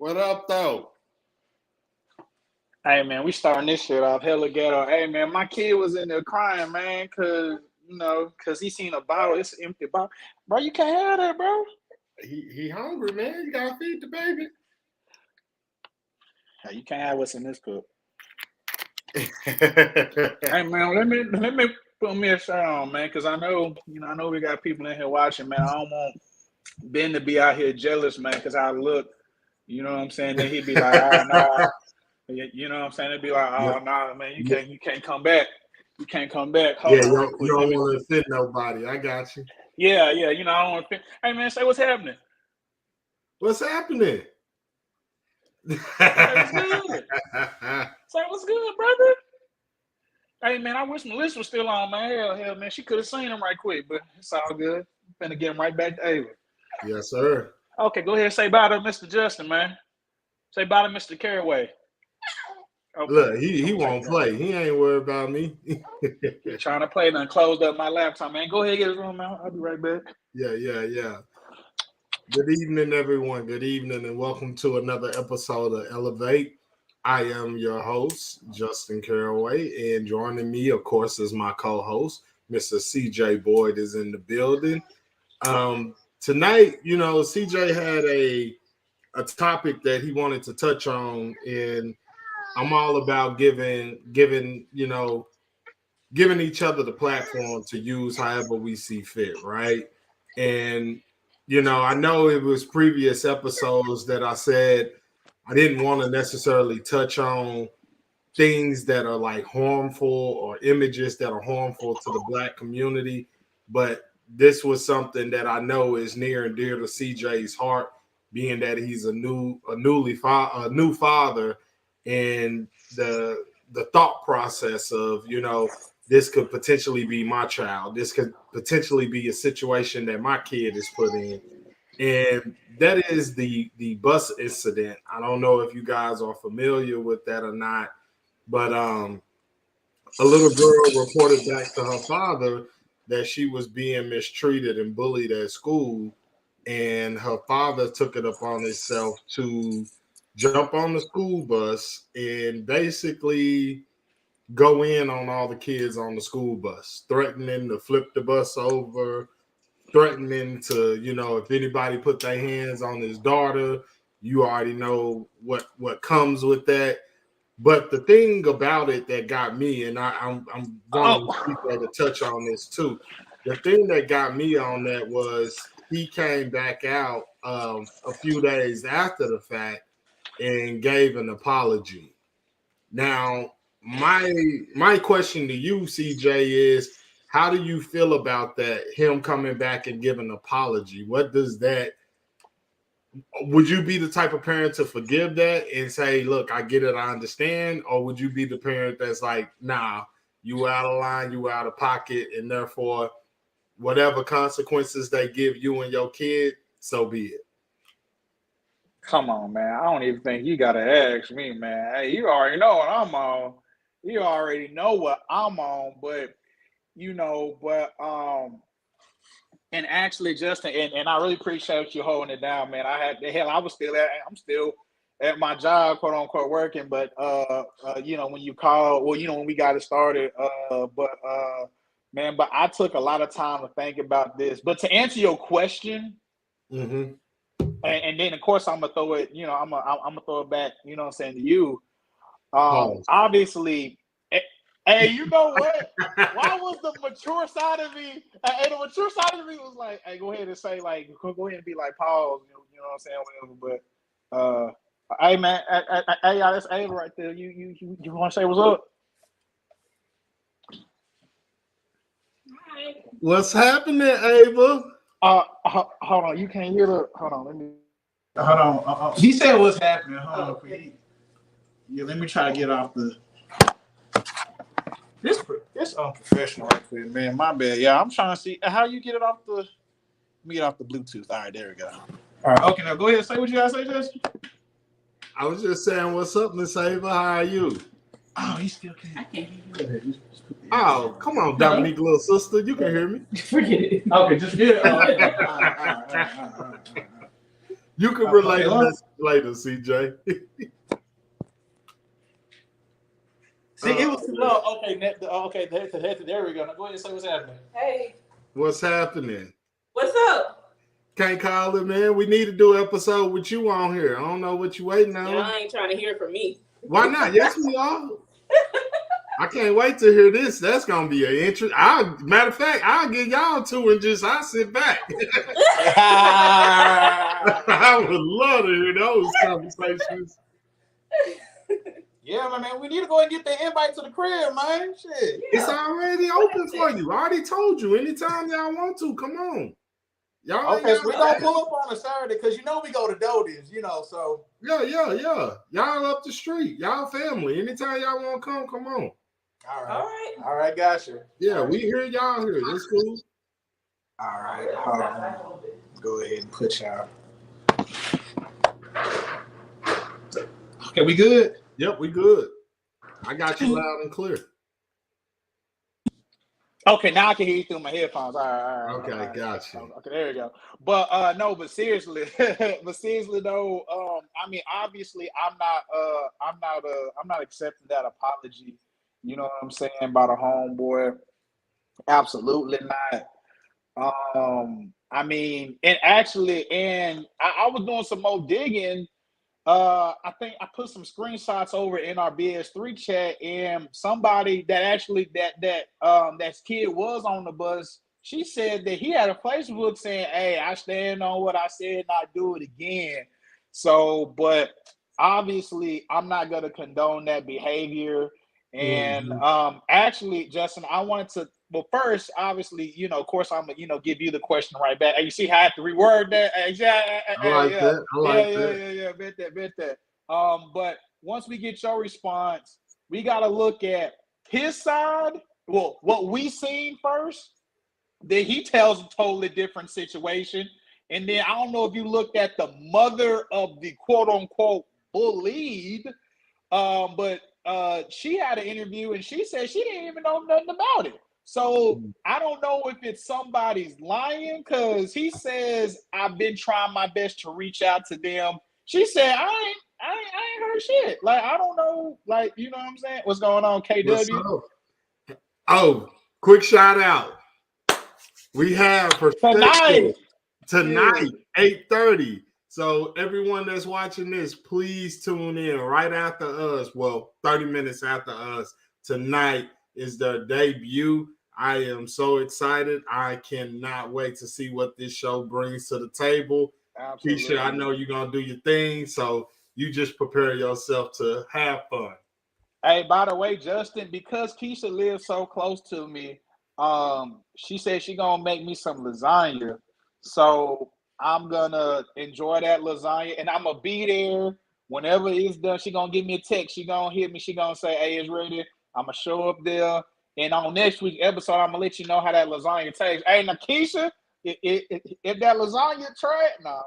What up, though? Hey, man, we starting this shit off hella ghetto. Hey, man, my kid was in there crying, man, because he seen a bottle. It's an empty bottle. Bro, you can't have that, bro. He hungry, man. You got to feed the baby. Hey, you can't have what's in this cup. Hey, man, let me put me a shirt on, man, because I know we got people in here watching, man. I don't want Ben to be out here jealous, man, because I look, you know what I'm saying? Then he'd be like, oh, nah. You know what I'm saying? It'd be like, oh, nah, man, you can't come back. You can't come back. Hold on, you don't want to offend nobody. I got you. Yeah, I don't want to. Hey, man, say what's happening. What's happening? Say what's good. Say what's good, brother. Hey, man, I wish Melissa was still on, man. Hell, man, she could have seen him right quick, but it's all good. I'm finna get him right back to Ava. Yes, sir. Okay, go ahead and say bye to Mr. Justin, man. Say bye to Mr. Caraway. Okay. Look, he won't play. He ain't worried about me. He's trying to play, and closed up my laptop, man. Go ahead and get his room out. I'll be right back. Yeah. Good evening, everyone. Good evening, and welcome to another episode of ELEV8. I am your host, Justin Caraway, and joining me, of course, is my co-host, Mr. CJ Boyd is in the building. Tonight, CJ had a topic that he wanted to touch on, and I'm all about giving each other the platform to use however we see fit, right? And I know it was previous episodes that I said I didn't want to necessarily touch on things that are like harmful or images that are harmful to the Black community, but this was something that I know is near and dear to CJ's heart, being that he's a new father, and the thought process of this could potentially be my child. This could potentially be a situation that my kid is put in. And that is the bus incident. I don't know if you guys are familiar with that or not, but a little girl reported back to her father that she was being mistreated and bullied at school. And her father took it upon himself to jump on the school bus and basically go in on all the kids on the school bus, threatening to flip the bus over, threatening to, if anybody put their hands on his daughter, you already know what comes with that. But the thing about it that got me, and I'm wanting to touch on this too, the thing that got me on that was he came back out a few days after the fact and gave an apology. Now, my question to you, CJ, is how do you feel about that, him coming back and giving an apology? What does that, would you be the type of parent to forgive that and say, look, I get it, I understand? Or would you be the parent that's like, nah, you out of line, you out of pocket, and therefore whatever consequences they give you and your kid, so be it? Come on, man. I don't even think you got to ask me, man. Hey, you already know what I'm on. You already know what I'm on, and actually, Justin, and I really appreciate you holding it down, man. I'm still at my job, quote unquote, working, but when you call, when we got it started, but I took a lot of time to think about this. But to answer your question, mm-hmm. and then of course I'm gonna throw it, I'm gonna throw it back, what I'm saying, to you. Obviously, hey, you know what? Why was the mature side of me? And the mature side of me was like, hey, go ahead and say, like, go ahead and be like, pause, you know what I'm saying, whatever. But hey, man, hey, y'all, that's Ava right there. You want to say what's up? Hi. What's happening, Ava? Hold on, you can't hear the. Hold on. He said what's happening. Hold on. Let me try to get off the. This unprofessional right there, man. My bad. Yeah, I'm trying to see how you get it off the. Let me get off the Bluetooth. All right, there we go. All right, okay. Now go ahead and say what you gotta say, Justin. I was just saying, what's up, Miss Ava? How are you? Oh, he still can't. I can't hear you. Oh, come on, Dominique, little sister. You can hear me. Forget it. Okay, just get it. All right. You can relate to this later, CJ. See, it was too low. Okay, there we go. Now go ahead and say what's happening. Hey. What's happening? What's up? Can't call it, man. We need to do an episode with you on here. I don't know what you waiting on. Y'all ain't trying to hear from me. Why not? Yes, we are. I can't wait to hear this. That's gonna be an interest. Matter of fact, I'll get y'all two and I'll sit back. I would love to hear those conversations. Yeah, man, we need to go and get the invite to the crib, man. Shit. Yeah. It's already open for you. I already told you. Anytime y'all want to, come on. Y'all okay, so we gonna pull up on a Saturday because we go to Doty's, so. Yeah. Y'all up the street. Y'all family. Anytime y'all want to come on. All right, gotcha. Yeah, we hear y'all here. That's cool. All right, hold on. Go ahead and put y'all. Okay, we good? Yep, we good. I got you loud and clear. Okay, now I can hear you through my headphones. All right. Okay, gotcha. Okay, there you go. But but seriously, though, I mean, obviously, I'm not accepting that apology. You know what I'm saying, by the homeboy? Absolutely not. I mean, and actually, I was doing some more digging. I think I put some screenshots over in our BS3 chat, and somebody that kid was on the bus. She said that he had a Facebook saying, "Hey, I stand on what I said, and I do it again." So, but obviously, I'm not going to condone that behavior. And actually, Justin, I wanted to. Well, first, obviously, of course, I'm gonna, give you the question right back. And you see how I have to reword that? I like that. Yeah. Bet that. But once we get your response, we got to look at his side. Well, what we seen first. Then he tells a totally different situation. And then I don't know if you looked at the mother of the quote unquote bullied, but she had an interview and she said she didn't even know nothing about it. So I don't know if it's somebody's lying because he says I've been trying my best to reach out to them. She said I ain't heard shit. Like I don't know, like you know what I'm saying? What's going on, KW? Oh, quick shout out. We have tonight 8:30. So everyone that's watching this, please tune in right after us. Well, 30 minutes after us. Tonight is their debut. I am so excited. I cannot wait to see what this show brings to the table. Absolutely. Keisha, I know you're going to do your thing, so you just prepare yourself to have fun. Hey, by the way, Justin, because Keisha lives so close to me, she said she going to make me some lasagna. So I'm going to enjoy that lasagna, and I'm going to be there whenever it's done. She going to give me a text. She going to hit me. She going to say, hey, it's ready. I'm going to show up there. And on next week's episode, I'm going to let you know how that lasagna tastes. Hey, Nakisha, if that lasagna trash, nah.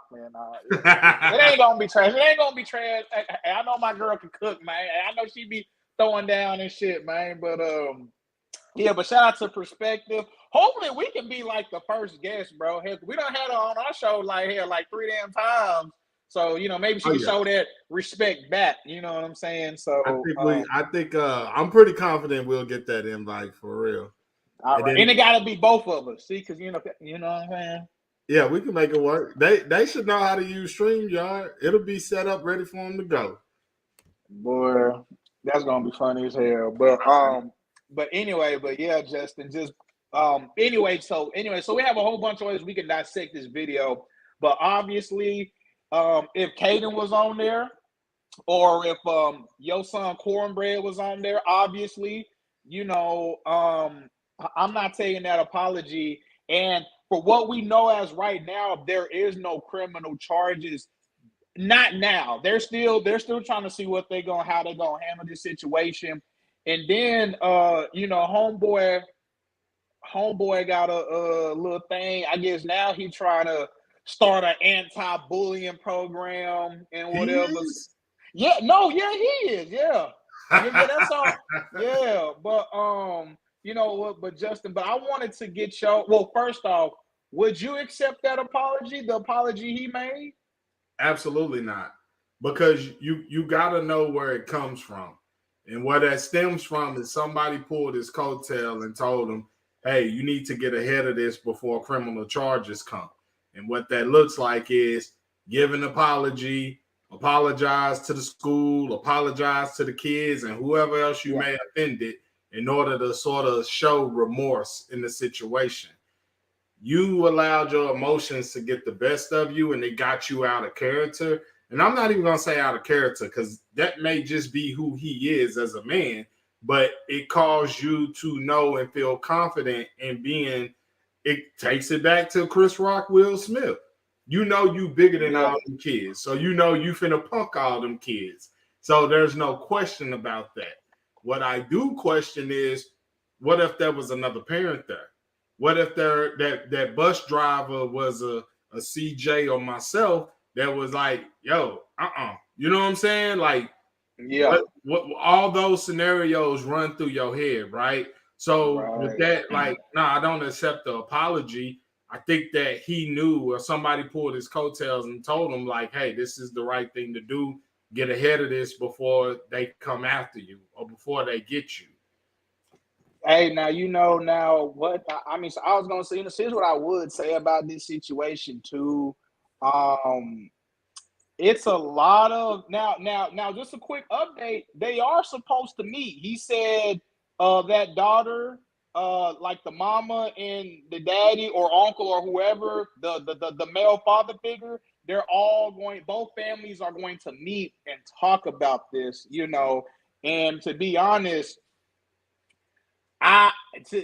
It ain't going to be trash. It ain't going to be trash. I know my girl can cook, man. I know she be throwing down and shit, man. But, yeah, but shout out to Perspective. Hopefully, we can be like the first guest, bro. We done had her on our show like 3 damn times. So, maybe she can show that respect back. You know what I'm saying? So I think I'm pretty confident we'll get that invite for real. All right. And it gotta be both of us. See, because you know what I'm saying? Yeah, we can make it work. They should know how to use StreamYard. It'll be set up ready for them to go. Boy, that's gonna be funny as hell. But anyway, yeah, Justin, just anyway, so we have a whole bunch of ways we can dissect this video. But obviously, if Caden was on there, or if your son Cornbread was on there, obviously, I'm not taking that apology. And for what we know as right now, there is no criminal charges. Not now. They're still trying to see how they're gonna handle this situation. And then homeboy got a little thing. I guess now he's trying to start an anti-bullying program and whatever. He is. Yeah, that's all. Yeah, but but Justin, but I wanted to get your. Well, first off, would you accept that apology? The apology he made? Absolutely not. Because you got to know where it comes from. And where that stems from is somebody pulled his coattail and told him, hey, you need to get ahead of this before criminal charges come. And what that looks like is give an apology, apologize to the school, apologize to the kids and whoever else you may have offended in order to sort of show remorse in the situation. You allowed your emotions to get the best of you and it got you out of character. And I'm not even going to say out of character because that may just be who he is as a man, but it caused you to know and feel confident in being, it takes it back to Chris Rock, Will Smith. You know you bigger than all them kids. So you know you finna punk all them kids. So there's no question about that. What I do question is, what if there was another parent there? What if that bus driver was a CJ or myself that was like, yo, you know what I'm saying? Like, what all those scenarios run through your head, right? So with that, like, I don't accept the apology. I think that he knew or somebody pulled his coattails and told him, like, hey, this is the right thing to do. Get ahead of this before they come after you or before they get you. Hey, now what I mean, so I was gonna say, here's what I would say about this situation too. It's a lot of now just a quick update. They are supposed to meet. He said that daughter, like the mama and the daddy or uncle or whoever, the male father figure, both families are going to meet and talk about this, and to be honest,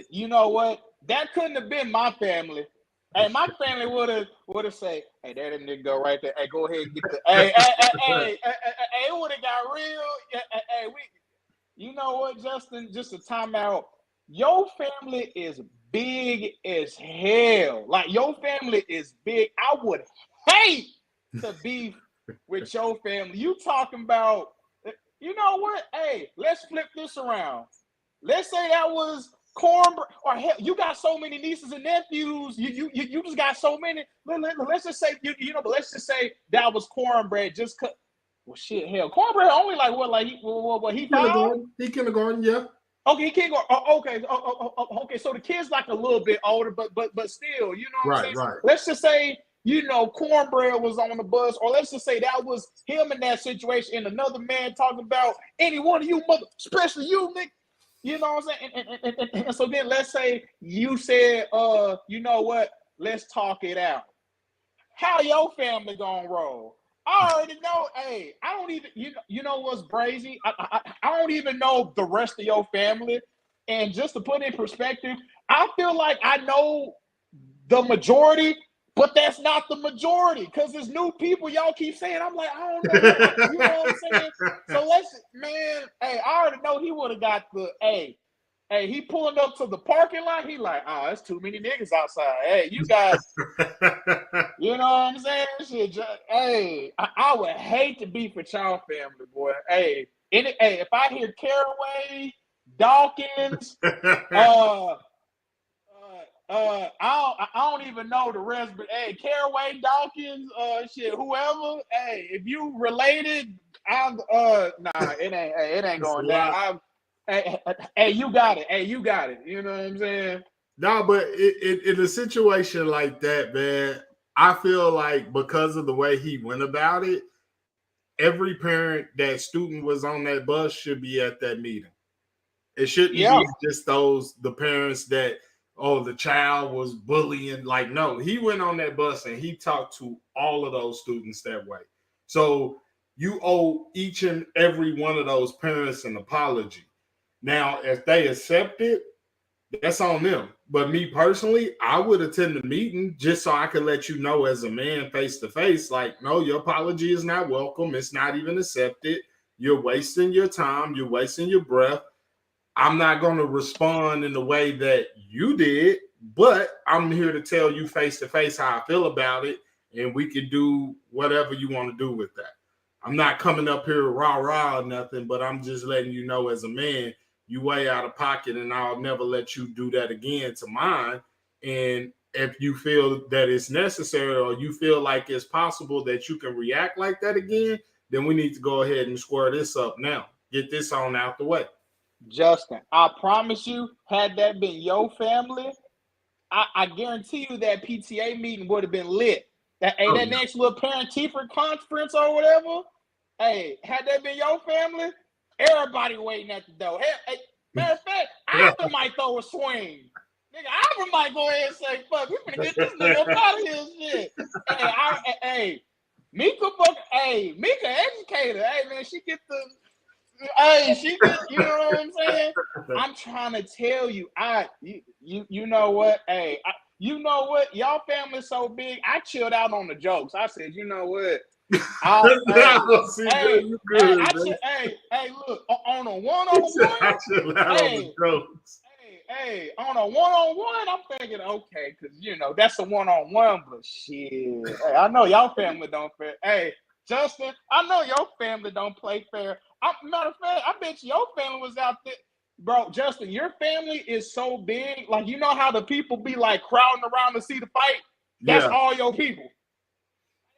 you know what? That couldn't have been my family. Hey, my family would have said, "Hey, that nigga go right there. Hey, go ahead and get the. Hey, it would have got real. Hey, you know what, Justin? Just a timeout. Your family is big as hell. Like your family is big. I would hate to be with your family. You talking about? You know what? Hey, let's flip this around. Let's say that was cornbread, or hell, you got so many nieces and nephews. You just got so many. Let's just say but let's just say that was cornbread. Just cut. Well, shit, hell, cornbread only like what? Like he kindergarten? He kindergarten, yeah. Okay, he can't go. Okay. Okay. So the kid's like a little bit older, but still, you know what I'm saying? Right. Let's just say cornbread was on the bus, or let's just say that was him in that situation, and another man talking about any one of you mother, especially you, Nick. You know what I'm saying? And so then let's say you said, you know what? Let's talk it out. How your family gonna roll? I already know. Hey, I don't even, you know what's crazy? I don't even know the rest of your family. And just to put in perspective, I feel like I know the majority, but that's not the majority because there's new people y'all keep saying. I'm like, I don't know. You know what I'm saying? So hey, I already know he would have got the, hey, he pulling up to the parking lot. He like, oh, that's too many niggas outside. Hey, you guys, you know what I'm saying? Shit, hey, I would hate to be for y'all family, boy. Hey, if I hear Caraway, Dawkins, I don't even know the rest, but hey, Caraway, Dawkins, whoever. Hey, if you related, it ain't going down. Hey, you got it. Hey, you got it. You know what I'm saying? No, but in a situation like that, man, I feel like because of the way he went about it, every parent that student was on that bus should be at that meeting. It shouldn't be just the parents that, the child was bullying. Like, no, he went on that bus and he talked to all of those students that way. So you owe each and every one of those parents an apology. Now, if they accept it, that's on them. But me personally, I would attend the meeting just so I could let you know as a man face to face, like, no, your apology is not welcome. It's not even accepted. You're wasting your time. You're wasting your breath. I'm not going to respond in the way that you did, but I'm here to tell you face to face how I feel about it, and we can do whatever you want to do with that. I'm not coming up here rah-rah or nothing, but I'm just letting you know as a man, you way out of pocket, and I'll never let you do that again to mine. And if you feel that it's necessary or you feel like it's possible that you can react like that again, then we need to go ahead and square this up now. Get this on out the way. Justin, I promise you, had that been your family, I guarantee you that PTA meeting would have been lit. That next little parent-teacher conference or whatever, hey, had that been your family, everybody waiting at the door. Hey, matter of fact, Ivan might throw a swing. Nigga, Ivan might go ahead and say, fuck, we finna get this nigga up out of here shit. Hey, Mika educator. Hey, man, she get you know what I'm saying? I'm trying to tell you, you know what? Hey, you know what? Y'all family so big, I chilled out on the jokes. I said, you know what? Look, on a one-on-one, Hey, on a one-on-one, I'm thinking, okay, because, you know, that's a one-on-one, but shit. Hey, I know y'all family don't fair. Hey, Justin, I know your family don't play fair. Matter of fact, I bet your family was out there. Bro, Justin, your family is so big. Like, you know how the people be, like, crowding around to see the fight? That's all your people.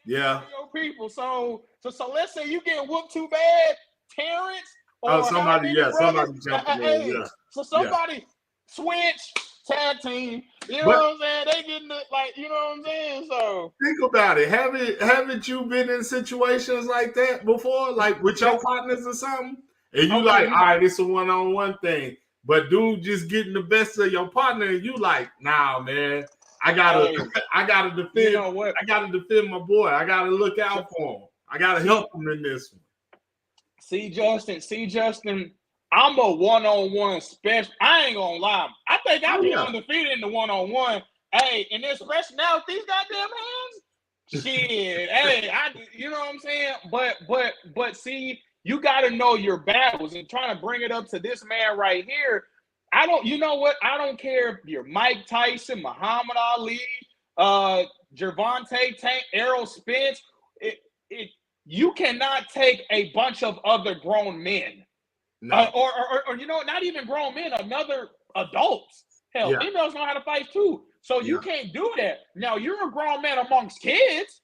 Yeah. All your people. So let's say you get whooped too bad, Terrence, or somebody jumping in. So somebody switch, tag team, you know what I'm saying? They getting the, like, you know what I'm saying? So think about it. Haven't you been in situations like that before, like with your partners or something? And you all right, it's a one-on-one thing, but dude just getting the best of your partner, and you like, nah, man, I gotta defend. You know what? I gotta defend my boy. I gotta look out for him. I gotta help him in this one. See, Justin. I'm a one-on-one special. I ain't gonna lie. I think I'll be undefeated in the one-on-one. Hey, and especially now with these goddamn hands. Shit. Hey, you know what I'm saying? But see, you gotta know your battles, and trying to bring it up to this man right here. You know what? I don't care if you're Mike Tyson, Muhammad Ali, Gervonta Tank, Errol Spence. You cannot take a bunch of other grown men. No. Or you know, not even grown men, another adults. Hell, females know how to fight too. So you can't do that. Now, you're a grown man amongst kids,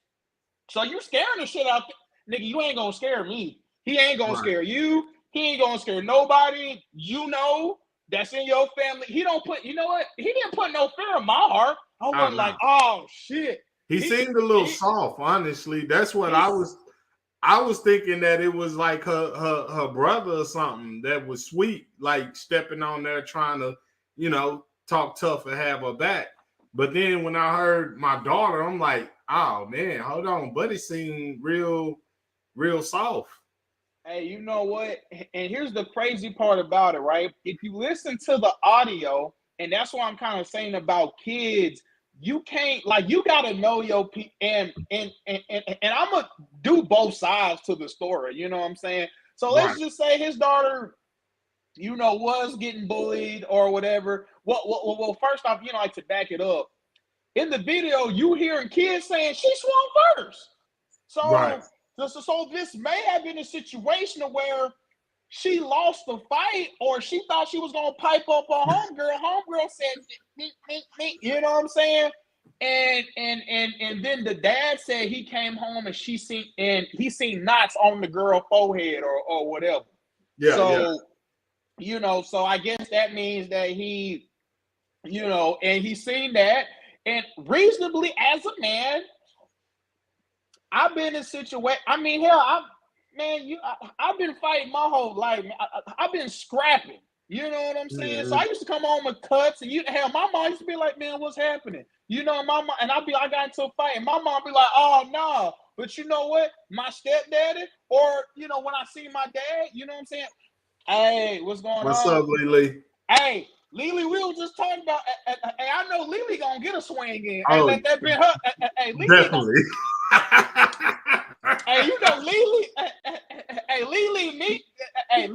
so you're scaring the shit out there. Nigga, you ain't gonna scare me. He ain't gonna scare you. He ain't gonna scare nobody. You know, that's in your family. He don't put, you know what? He didn't put no fear in my heart. I wasn't like, oh, shit. He seemed a little soft, honestly. That's what I was thinking, that it was like her brother or something that was sweet, like stepping on there trying to, you know, talk tough and have her back. But then when I heard my daughter, I'm like, oh man, hold on, buddy seemed real soft. Hey, you know what? And here's the crazy part about it, right? If you listen to the audio, and that's what I'm kind of saying about kids, you can't, like, you got to know your people, and I'm going to do both sides to the story, you know what I'm saying? So let's just say his daughter, you know, was getting bullied or whatever. Well, first off, you know, like, to back it up, in the video, you hearing kids saying she swung first. So this may have been a situation where she lost the fight, or she thought she was going to pipe up her homegirl. Homegirl said, you know what I'm saying? And then the dad said he came home and he seen knots on the girl's forehead or whatever. You know, so I guess that means that he, you know, and he seen that, and reasonably as a man, I've been in situation. I mean, hell, I've been fighting my whole life. I've been scrapping. You know what I'm saying? Mm-hmm. So I used to come home with cuts, and my mom used to be like, "Man, what's happening?" You know, my mom, and I got into a fight, and my mom be like, "Oh no," but you know what? My stepdaddy, or you know, when I see my dad, you know what I'm saying? Hey, what's going on? What's up, Lily? Hey, Lily, we were just talking about. Hey, I know Lily gonna get a swing in. Hey, let that be her. Hey, Lily definitely. Hey, you know, Lily. Hey, Lily and me. Hey,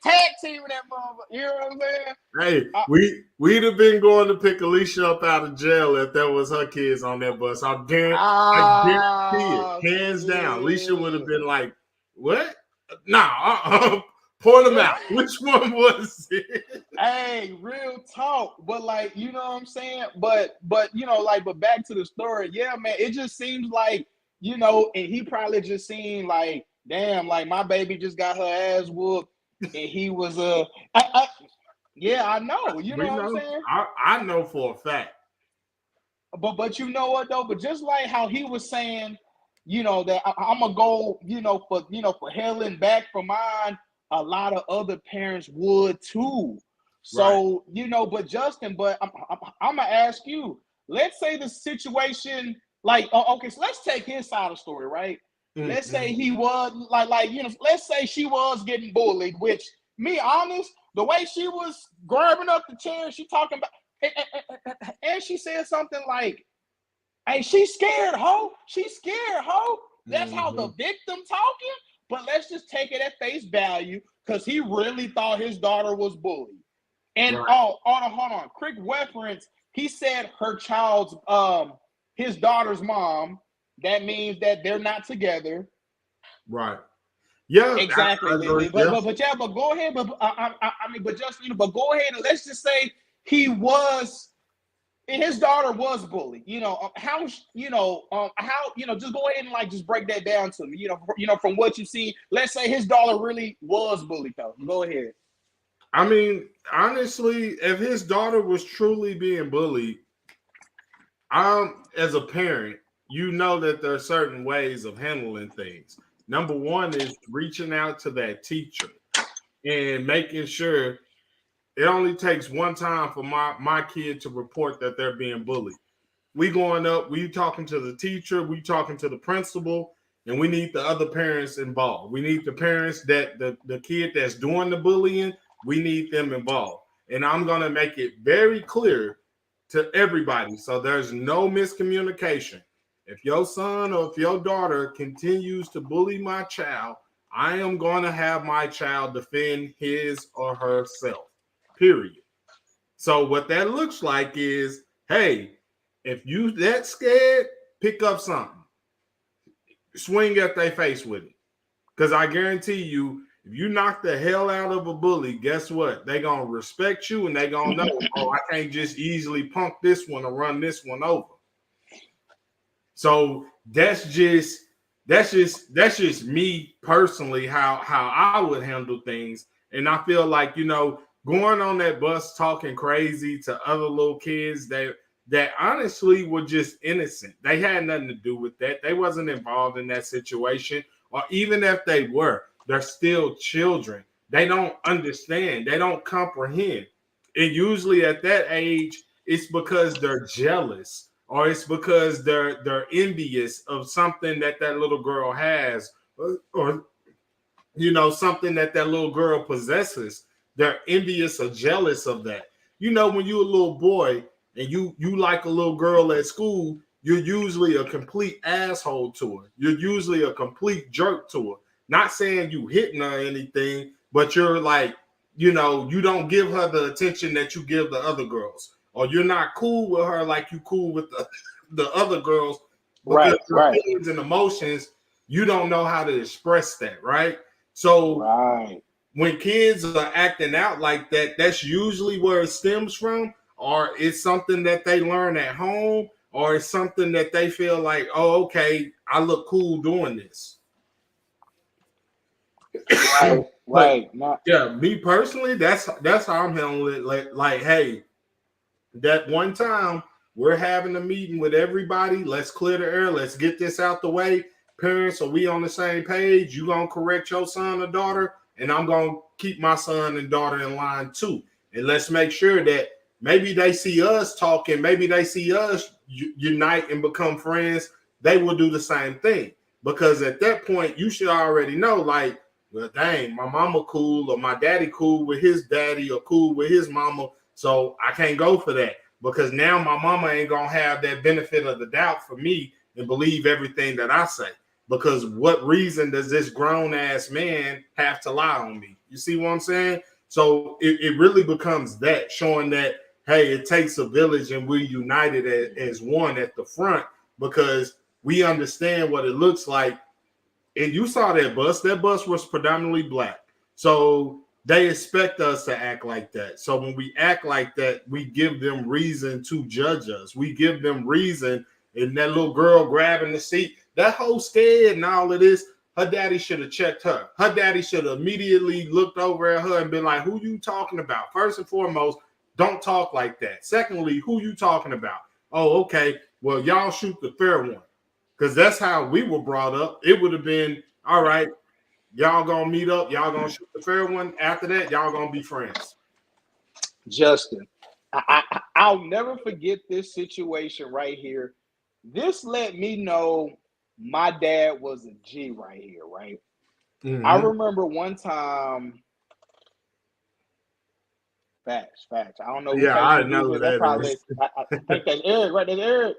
tag teaming that motherfucker. You know what I'm saying? Hey, we'd have been going to pick Alicia up out of jail if that was her kids on that bus. I guarantee it, hands down. Alicia would have been like, "What? Nah, Point them out. Which one was it? Hey, real talk. But like, you know what I'm saying? But you know, like, but back to the story. Yeah, man, it just seems like, you know, and he probably just seen like, damn, like my baby just got her ass whooped, and he was yeah, I know. You know what I'm saying? I know for a fact. But you know what though? But just like how he was saying, you know, that I'm gonna go, for hell and back for mine. A lot of other parents would too. So, right. You know, but Justin, I'm gonna ask you. Let's say the situation, like, okay, so let's take his side of the story, right? Mm-hmm. Let's say he was like, you know, let's say she was getting bullied. Which, me honest, the way she was grabbing up the chair, she talking about, and she said something like, "Hey, she's scared, ho. She's scared, ho." That's how the victim talking. But let's just take it at face value because he really thought his daughter was bullied. And hold on. Quick reference. He said her child's his daughter's mom. That means that they're not together. Right. Yeah. Exactly. But go ahead. But just, you know, but go ahead and let's just say his daughter was bullied. You know, just go ahead and like just break that down to me. You know, from what you see, let's say his daughter really was bullied though. Go ahead. I mean, honestly, if his daughter was truly being bullied, as a parent, you know that there are certain ways of handling things. Number one is reaching out to that teacher and making sure. It only takes one time for my kid to report that they're being bullied. We going up, we talking to the teacher, we talking to the principal, and we need the other parents involved. We need the parents that the kid that's doing the bullying, we need them involved. And I'm going to make it very clear to everybody so there's no miscommunication. If your son or if your daughter continues to bully my child, I am going to have my child defend his or herself. Period. So what that looks like is, hey, if you that scared, pick up something. Swing at their face with it. Because I guarantee you, if you knock the hell out of a bully, guess what? They're going to respect you and they're going to know, oh, I can't just easily punk this one or run this one over. So that's just me personally, how I would handle things. And I feel like, you know, going on that bus talking crazy to other little kids that honestly were just innocent. They had nothing to do with that. They wasn't involved in that situation. Or even if they were, they're still children. They don't understand. They don't comprehend. And usually at that age, it's because they're jealous or it's because they're envious of something that little girl has or you know, something that little girl possesses. They're envious or jealous of that. You know, when you're a little boy and you like a little girl at school, you're usually a complete asshole to her. You're usually a complete jerk to her. Not saying you hitting her or anything, but you're like, you know, you don't give her the attention that you give the other girls. Or you're not cool with her like you cool with the other girls. Because your feelings and emotions, you don't know how to express that, right? So when kids are acting out like that, that's usually where it stems from, or it's something that they learn at home, or it's something that they feel like, oh, okay, I look cool doing this. Right. Yeah, me personally, that's how I'm handling it. Like, hey, that one time we're having a meeting with everybody. Let's clear the air. Let's get this out the way. Parents, are we on the same page? You gonna correct your son or daughter? And I'm going to keep my son and daughter in line too. And let's make sure that maybe they see us talking, maybe they see us unite and become friends. They will do the same thing. Because at that point, you should already know, like, well, dang, my mama cool or my daddy cool with his daddy or cool with his mama. So I can't go for that. Because now my mama ain't going to have that benefit of the doubt for me and believe everything that I say. Because what reason does this grown-ass man have to lie on me? You see what I'm saying? So it really becomes that, showing that, hey, it takes a village and we're united as one at the front because we understand what it looks like. And you saw that bus. That bus was predominantly black. So they expect us to act like that. So when we act like that, we give them reason to judge us. We give them reason. And that little girl grabbing the seat, that whole scared and all of this, her daddy should have checked her. Her daddy should have immediately looked over at her and been like, who you talking about? First and foremost, don't talk like that. Secondly, who you talking about? Oh, okay. Well, y'all shoot the fair one. Because that's how we were brought up. It would have been, all right, y'all gonna meet up, y'all gonna shoot the fair one. After that, y'all gonna be friends. Justin, I'll never forget this situation right here. This let me know my dad was a G right here, right? Mm-hmm. I remember one time. Facts. I don't know. Yeah, I know that. Probably, I think that's Eric, right? That's Eric.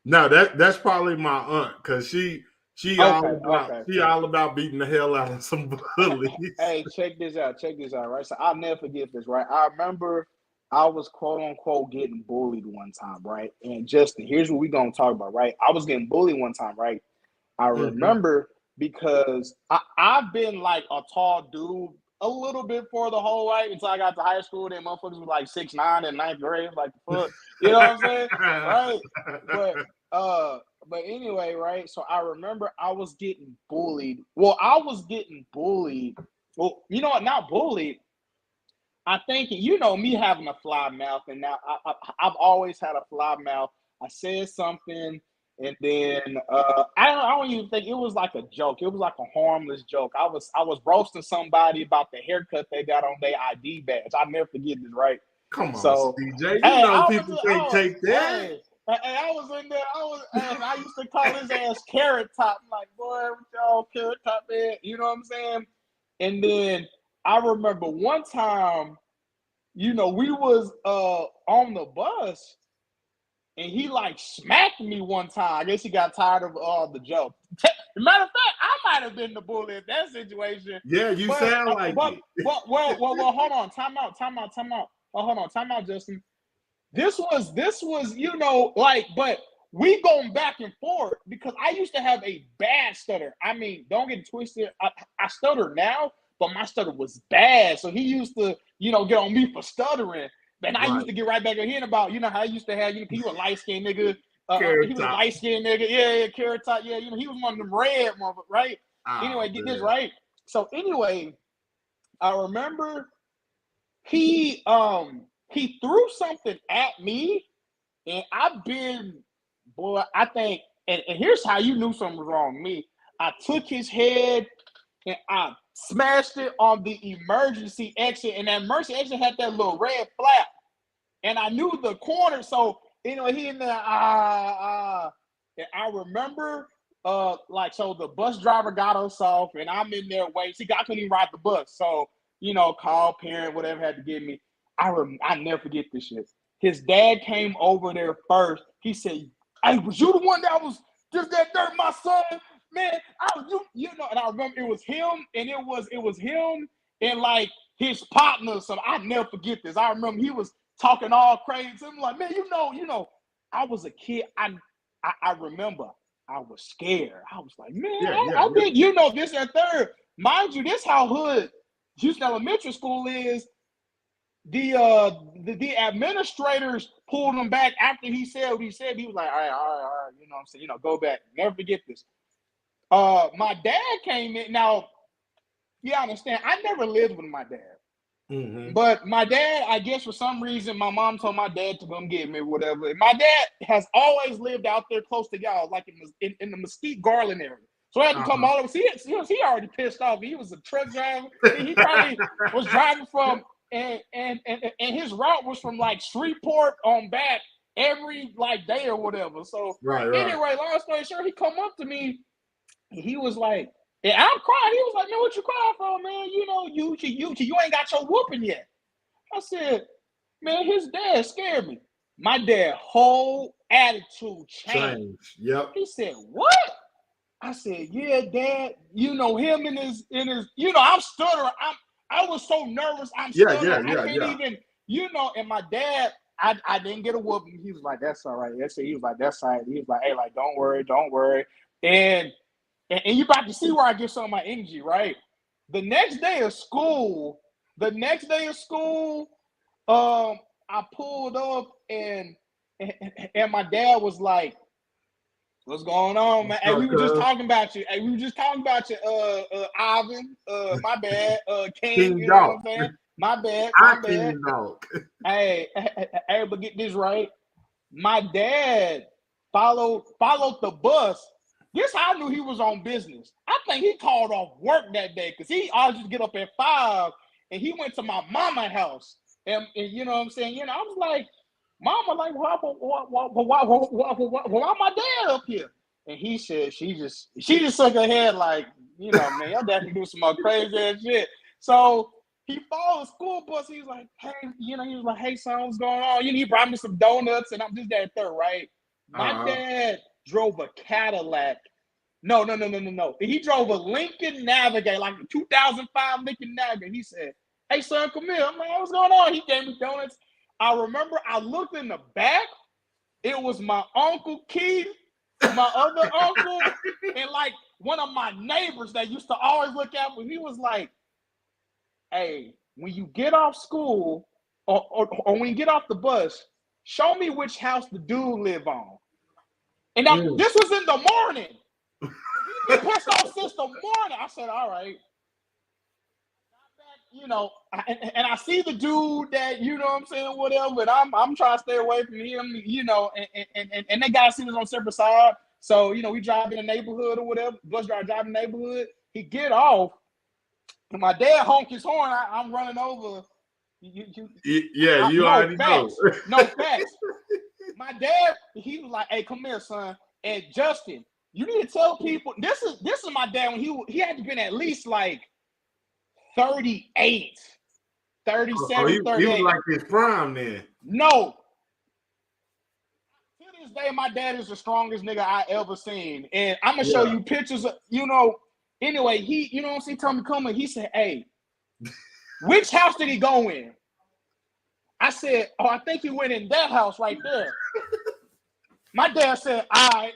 No, that's probably my aunt, because she all about beating the hell out of some bullies. Hey, check this out, right? So I'll never forget this, right? I remember I was quote unquote getting bullied one time, right? And Justin, here's what we're gonna talk about, right? I was getting bullied one time, right? I remember because I've been like a tall dude a little bit for the whole life until I got to high school. Then motherfuckers was like 6'9" in ninth grade, like fuck, you know what I'm saying, right? But anyway, right? So I remember I was getting bullied. Well, you know what? Not bullied. I think, you know, me having a fly mouth, and now I've always had a fly mouth. I said something, and then I don't even think it was like a joke. It was like a harmless joke. I was roasting somebody about the haircut they got on their ID badge. I'll never forget this, right? Come on, CJ. You know people can't take that. Hey, I was in there. I used to call his ass Carrot Top. I'm like, boy, what y'all Carrot Top man? You know what I'm saying? And then I remember one time, you know, we was on the bus, and he like smacked me one time. I guess he got tired of the joke. Matter of fact, I might have been the bully in that situation. Yeah, you sound like it. Well, hold on. Time out. Well, hold on. Time out, Justin. This was, you know, like, but we going back and forth because I used to have a bad stutter. I mean, don't get it twisted. I stutter now, but my stutter was bad. So he used to, you know, get on me for stuttering. And I used to get right back at him about, you know, how I used to have, you know, he was a light-skinned nigga. He was a light-skinned nigga. Yeah, Carrot Top. Yeah, you know, he was one of them red motherfuckers, right? Anyway, get this right. So anyway, I remember he threw something at me, and I think, and here's how you knew something was wrong with me. I took his head and I smashed it on the emergency exit, and that emergency exit had that little red flap, and I knew the corner, so, you know, he in there, and I remember, like, so the bus driver got us off, and I'm in there waiting. See, I couldn't even ride the bus, so, you know, call parent, whatever had to get me. I never forget this shit. His dad came over there first. He said, "Hey, was you the one that was just that dirt, my son? Man, you know." And I remember it was him, and it was him and like his partner. So I never forget this. I remember he was talking all crazy. I'm like, man, you know, I was a kid. I remember I was scared. I was like, man, I think, you know, this and third. Mind you, this how hood Houston Elementary School is. The administrators pulled him back after he said what he said. He was like, all right, you know what I'm saying? You know, go back. Never forget this. My dad came in. Now, you understand, I never lived with my dad. Mm-hmm. But my dad, I guess for some reason, my mom told my dad to come get me or whatever. And my dad has always lived out there close to y'all, like in the Mesquite Garland area. So I had to come all over. See, he already pissed off. He was a truck driver. He probably was driving from... And his route was from like Shreveport on back every like day or whatever. So anyway, long story short, he come up to me and he was like, and I'm crying. He was like, man, what you crying for, man? You know, you ain't got your whooping yet. I said, man, his dad scared me. My dad whole attitude changed. Yep. He said, what? I said, yeah, Dad. You know, him and his, you know, I'm stuttering. I was so nervous. I'm stuttering. I can't even, you know, and my dad, I didn't get a whooping. He was like, that's all right. He was like, that's all right. He was like, hey, like, don't worry. And you about to see where I get some of my energy, right? The next day of school, I pulled up and my dad was like, "What's going on, man? Hey, we were just talking about you. Ivan. My bad. King, you know what I'm saying? My bad. Hey, but get this right. My dad followed the bus. This how I knew he was on business. I think he called off work that day because he always just get up at 5 and he went to my mama's house. And you know what I'm saying? You know, I was like, Mama, like, why my dad up here? And he said she just shook her head like, you know, man, your dad can do some more crazy ass shit. So he followed the school bus. He was like, hey, you know, he was like, hey, son, what's going on? You know, he brought me some donuts and I'm just that third, right? My dad drove a Cadillac. No. He drove a Lincoln Navigator, like a 2005 Lincoln Navigator. He said, hey, son, come here. I'm like, what's going on? He gave me donuts. I remember I looked in the back. It was my Uncle Keith, my other uncle, and like one of my neighbors that used to always look out for me. He was like, hey, when you get off school or when you get off the bus, show me which house the dude live on. And this was in the morning. He been pissed off since the morning. I said, all right. You know, and I see the dude that, you know what I'm saying, whatever, but I'm trying to stay away from him, you know, and that guy sitting on separate side. So, you know, we drive in the neighborhood or whatever, bus driver drive in the neighborhood. He get off, and my dad honk his horn. I'm running over. You already know. No facts. My dad, he was like, hey, come here, son. And Justin, you need to tell people, this is my dad when he had to been at least like 38, 37, he 38. He was like his prime then. No. To this day, my dad is the strongest nigga I ever seen. And I'm going to show you pictures of, you know, anyway, he, you know what I'm saying, told me come in. He said, hey, which house did he go in? I said, oh, I think he went in that house right there. My dad said, all right.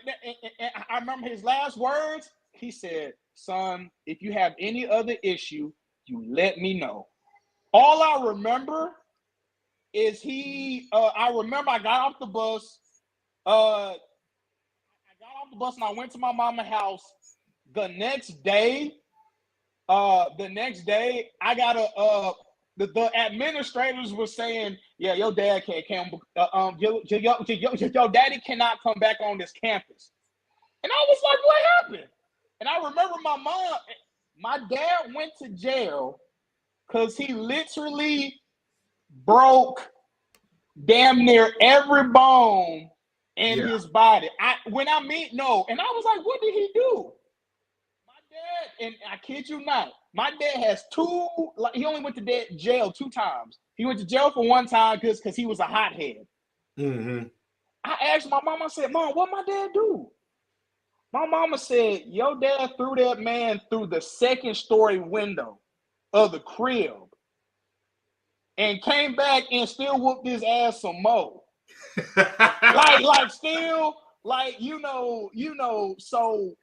And I remember his last words. He said, son, if you have any other issue, you let me know. All I remember is I remember I got off the bus. And I went to my mama's house. The next day, I got the administrators were saying, yeah, your dad can't come. Your daddy cannot come back on this campus. And I was like, what happened? And I remember my dad went to jail because he literally broke damn near every bone in his body. And I was like, what did he do? My dad, and I kid you not, my dad has he only went to jail 2 times. He went to jail for 1 time because he was a hothead. Mm-hmm. I asked my mom, I said, Mom, what my dad do? My mama said, your dad threw that man through the 2nd-story window of the crib and came back and still whooped his ass some more. So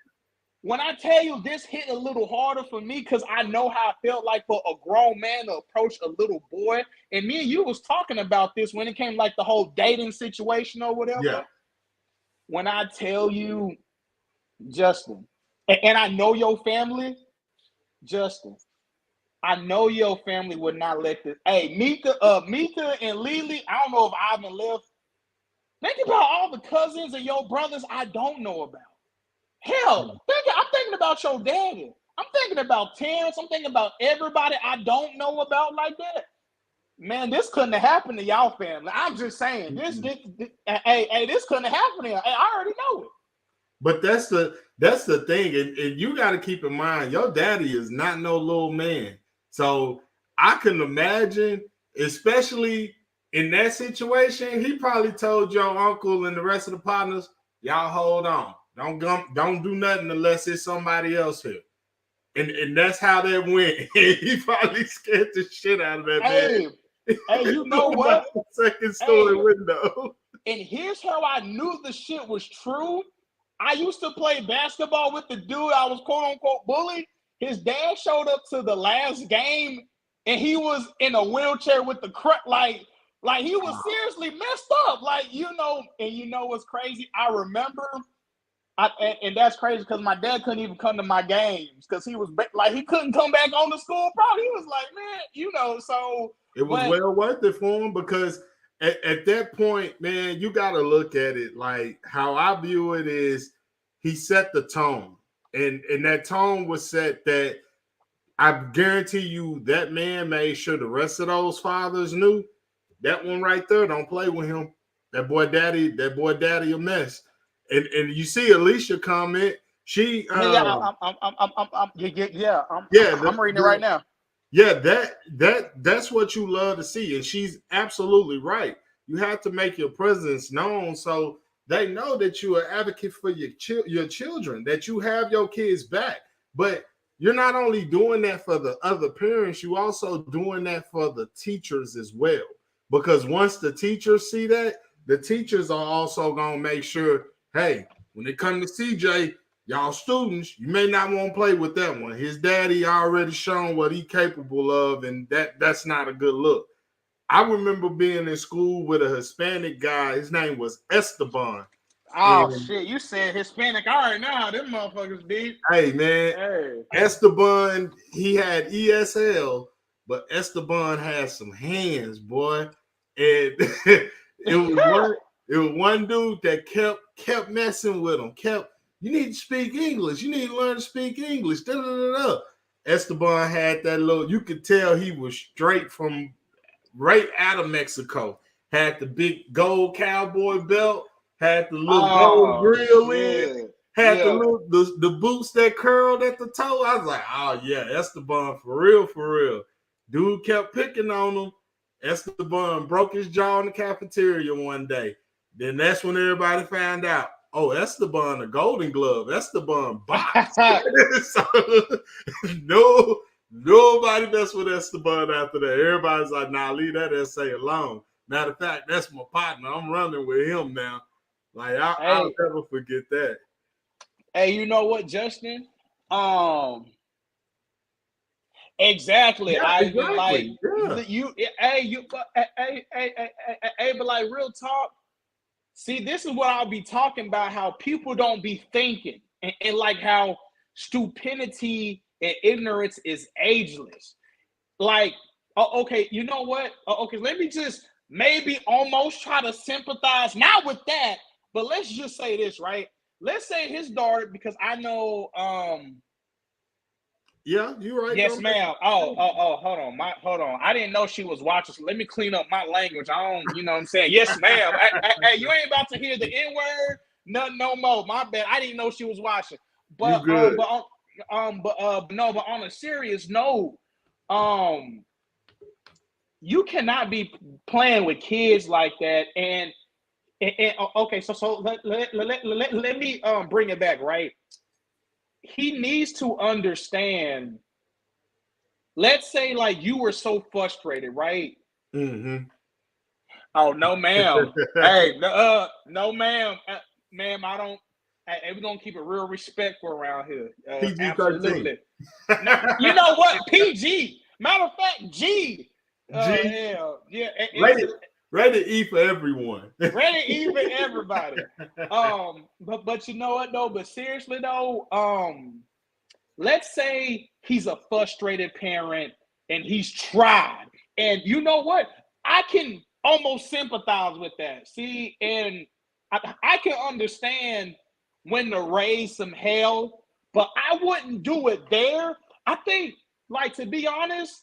when I tell you this hit a little harder for me because I know how it felt like for a grown man to approach a little boy. And me and you was talking about this when it came like the whole dating situation or whatever. Yeah. When I tell you, Justin, and I know your family, Justin, I know your family would not let this. Hey, Mika and Lily, I don't know if Ivan left. Think about all the cousins and your brothers I don't know about. Hell, I'm thinking about your daddy. I'm thinking about Terrence. I'm thinking about everybody I don't know about like that. Man, this couldn't have happened to y'all family. I'm just saying, this couldn't have happened to y'all. I already know it. But that's the thing, and you got to keep in mind, your daddy is not no little man. So I can imagine, especially in that situation, he probably told your uncle and the rest of the partners, y'all hold on. Don't do nothing unless it's somebody else here. And that's how that went. He probably scared the shit out of that man. Hey, you know what? 2nd-story window. And here's how I knew the shit was true. I used to play basketball with the dude I was quote unquote bullied. his dad showed up to the last game and he was in a wheelchair with the like he was seriously messed up. Like, and what's crazy? I remember, and that's crazy because my dad couldn't even come to my games because he was like, he couldn't come back on the school property. He was like, man, so. It was well worth it for him because at that point, man, you got to look at it like how I view it is he set the tone. And that tone was set that I guarantee you that man made sure the rest of those fathers knew that one right there, don't play with him. That boy daddy a mess. And you see Alicia comment, she I'm reading it right now. Yeah, that's what you love to see. And she's absolutely right. You have to make your presence known so they know that you are an advocate for your children, that you have your kids back. But you're not only doing that for the other parents, you also doing that for the teachers as well. Because once the teachers see that, the teachers are also going to make sure, hey, when it comes to CJ, y'all students, you may not want to play with that one. His daddy already shown what he's capable of, and that's not a good look. I remember being in school with a Hispanic guy. His name was Esteban. Oh, shit. You said Hispanic. All right, now them motherfuckers deep. Hey, man. Esteban, he had ESL, but Esteban had some hands, boy. And it was one dude that kept messing with him. You need to speak English. You need to learn to speak English. Esteban had that little, you could tell he was straight from right out of Mexico. Had the big gold cowboy belt, had the little gold grill in, had the boots that curled at the toe. I was like, oh yeah, Esteban for real. Dude kept picking on him. Esteban broke his jaw in the cafeteria one day. Then that's when everybody found out. Oh, Esteban, a Golden Glove. Esteban boxed. So, nobody messed with Esteban after that. Everybody's like, nah, leave that essay alone. Matter of fact, that's my partner. I'm running with him now. Like, I'll never forget that. Hey, you know what, Justin? Exactly. Yeah, exactly. Like, yeah. But like, real talk. See, this is what I'll be talking about, how people don't be thinking and like how stupidity and ignorance is ageless. Like, okay, you know what? Okay, let me just maybe almost try to sympathize, not with that, but let's just say this, right? Let's say his daughter, because I know yeah, you're right. Yes, ma'am. Hold on. I didn't know she was watching. So let me clean up my language. I don't, you know what I'm saying? Yes, ma'am. Hey, you ain't about to hear the N-word. No more. My bad. I didn't know she was watching. But but on a serious note, you cannot be playing with kids like that. And okay, so let me bring it back, right? He needs to understand, let's say like you were so frustrated, right? Mm-hmm. Oh, no, ma'am. Hey, no, ma'am. Ma'am, I don't, we're going to keep it real respectful around here. Absolutely. Now, you know what? PG. Matter of fact, G. Hell, yeah. Rated E for everyone. Rated E for everybody. But you know what though? But seriously though, let's say he's a frustrated parent and he's tried, and you know what? I can almost sympathize with that. See, and I can understand when to raise some hell, but I wouldn't do it there. I think, like, to be honest,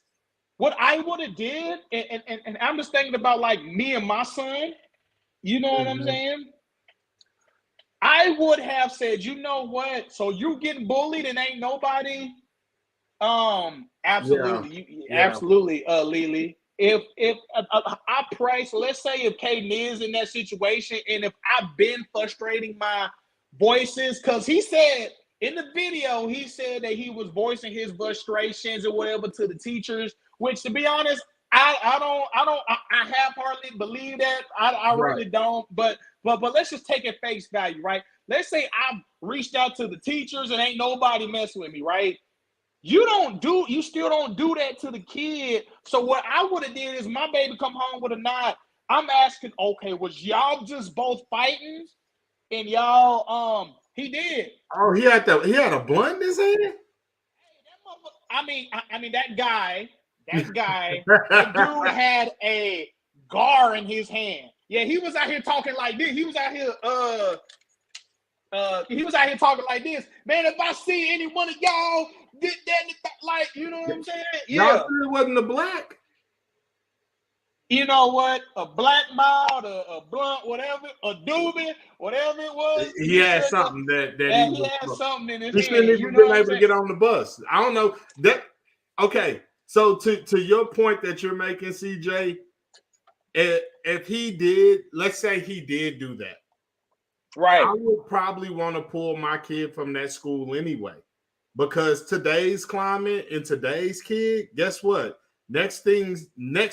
what I would have did, and I'm just thinking about like me and my son, you know what I'm saying? I would have said, you know what? So you getting bullied and ain't nobody? Absolutely, absolutely, Lily. If I pray, so let's say if Caden is in that situation, and if I've been frustrating my voices, because he said in the video, he said that he was voicing his frustrations or whatever to the teachers. Which, to be honest, I have hardly believed that. I really don't. But let's just take it face value, right? Let's say I've reached out to the teachers and ain't nobody messing with me, right? You still don't do that to the kid. So what I would have did is my baby come home with a knot. I'm asking, okay, was y'all just both fighting? And y'all, he did. Oh, he had a blunt in his hand? I mean, that guy, that dude had a gar in his hand. Yeah, he was out here talking like this. He was out here talking like this. Man, if I see any one of y'all did that, like, you know what I'm saying? Yeah. Y'all sure it wasn't a black? You know what? A black mild, a blunt, whatever, a doobie, whatever it was. He had something that he had something in his hand. He shouldn't even been able to get on the bus. I don't know. Okay, so to your point that you're making, CJ, if he did, let's say he did do that, right? I would probably want to pull my kid from that school anyway, because today's climate and today's kid, guess what? Next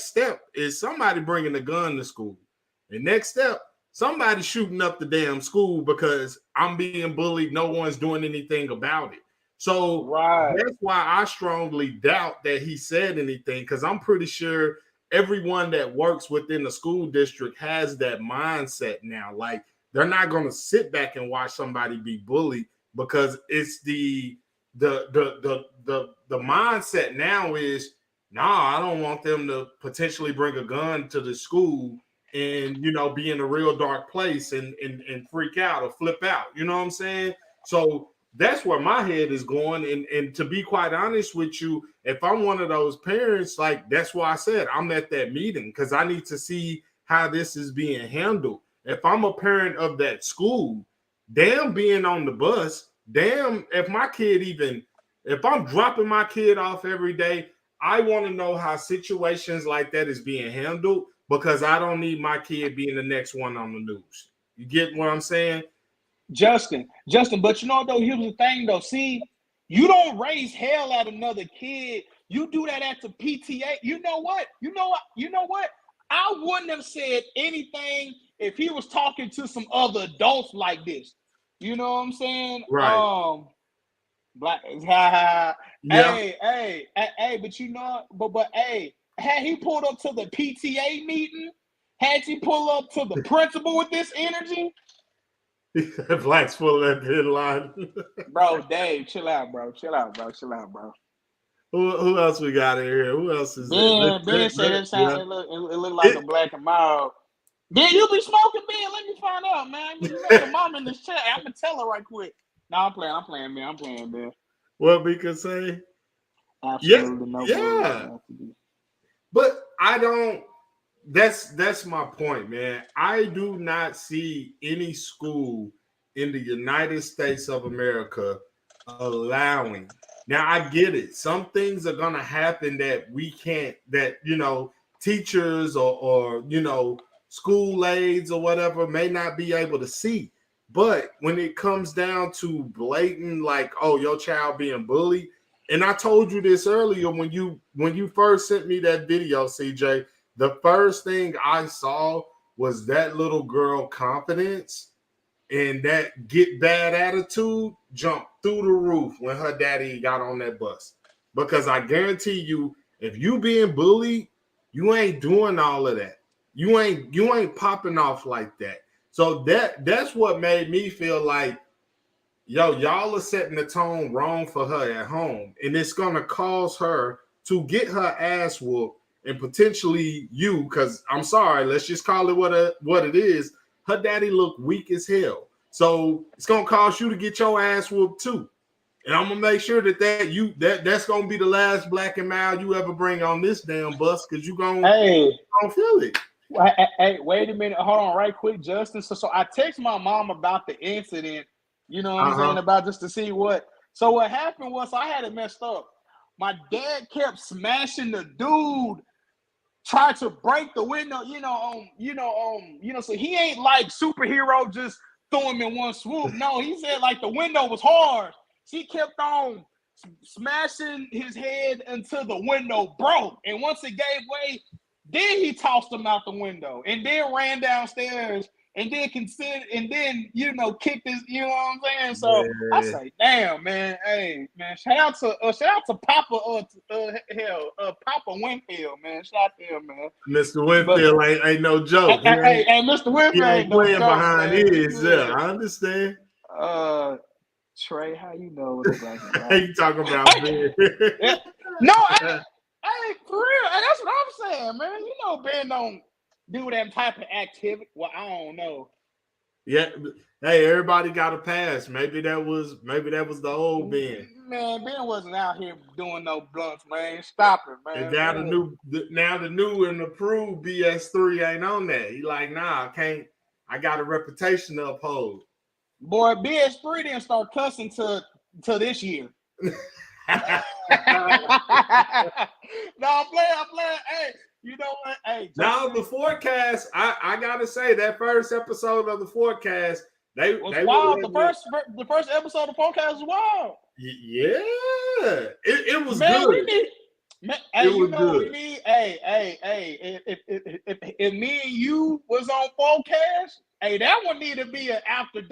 step is somebody bringing a gun to school. The next step, somebody shooting up the damn school because I'm being bullied. No one's doing anything about it. So that's why I strongly doubt that he said anything, because I'm pretty sure everyone that works within the school district has that mindset now. Like, they're not going to sit back and watch somebody be bullied, because it's the mindset now is, nah, I don't want them to potentially bring a gun to the school and, you know, be in a real dark place and freak out or flip out. You know what I'm saying? So that's where my head is going. And to be quite honest with you, if I'm one of those parents, like, that's why I said I'm at that meeting, because I need to see how this is being handled. If I'm a parent of that school, damn being on the bus, damn if my kid if I'm dropping my kid off every day, I want to know how situations like that is being handled, because I don't need my kid being the next one on the news. You get what I'm saying? Justin, but you know, though, here's the thing, though. See, you don't raise hell at another kid. You do that at the PTA. You know what? I wouldn't have said anything if he was talking to some other adults like this. You know what I'm saying? Right. Black. Yeah. Hey, but you know, but hey, had he pulled up to the PTA meeting, had he pulled up to the principal with this energy, Black's full of that pin line. Bro, Dave, chill out, bro. Who else we got in here? Who else is there? Ben said it looked like a black and mild. Ben, you be smoking, Ben? Let me find out, man. You know your mom in this chat. I'm gonna tell her right quick. No, I'm playing, man. What we could say? Absolutely yeah. But I don't. That's my point, man. I do not see any school in the United States of America allowing. Now, I get it. Some things are going to happen that we can't, that, you know, teachers or, you know, school aides or whatever may not be able to see. But when it comes down to blatant, like, oh, your child being bullied, and I told you this earlier when you first sent me that video, CJ, the first thing I saw was that little girl confidence and that get bad attitude jumped through the roof when her daddy got on that bus. Because I guarantee you, if you being bullied, you ain't doing all of that. You ain't popping off like that. So that's what made me feel like, yo, y'all are setting the tone wrong for her at home. And it's going to cause her to get her ass whooped, and potentially you, because I'm sorry, let's just call it what it is. Her daddy look weak as hell. So it's going to cause you to get your ass whooped too. And I'm going to make sure that's going to be the last black and mild you ever bring on this damn bus, because you're going to feel it. Hey, wait a minute. Hold on right quick, Justin. So I text my mom about the incident, you know what I'm saying, about just to see what. So what happened was I had it messed up. My dad kept smashing the dude, tried to break the window, so he ain't like superhero just throw him in one swoop. No, he said like the window was hard. She kept on smashing his head until the window broke. And once it gave way, then he tossed him out the window and then ran downstairs and then consider, and then kick this. You know what I'm saying? So I say, damn, man, hey, man, shout out to Papa, Papa Winfield, man. Shout out to him, man. Mr. Winfield ain't no joke. Hey, Mr. Winfield ain't no playing joke, behind man. his. Yeah, I understand. Trey, how you know what it's like? You talking about Ben? No, hey, for real. Hey, that's what I'm saying, man. You know, Ben don't do that type of activity. Well, I don't know. Yeah, hey, everybody got a pass. Maybe that was the old Ben. Man, Ben wasn't out here doing no blunts, man. Stop it, man. And now the new and approved BS3 ain't on that. He like, nah, I can't. I got a reputation to uphold. Boy, BS3 didn't start cussing to this year. No, I'm playing. Hey, you know what? Hey, now the forecast. I gotta say that first episode of the forecast, they wild. The first episode of the forecast was wild. Yeah, it was man, good. Hey, you know what we need? Hey, if me and you was on forecast, hey, that one need to be an after.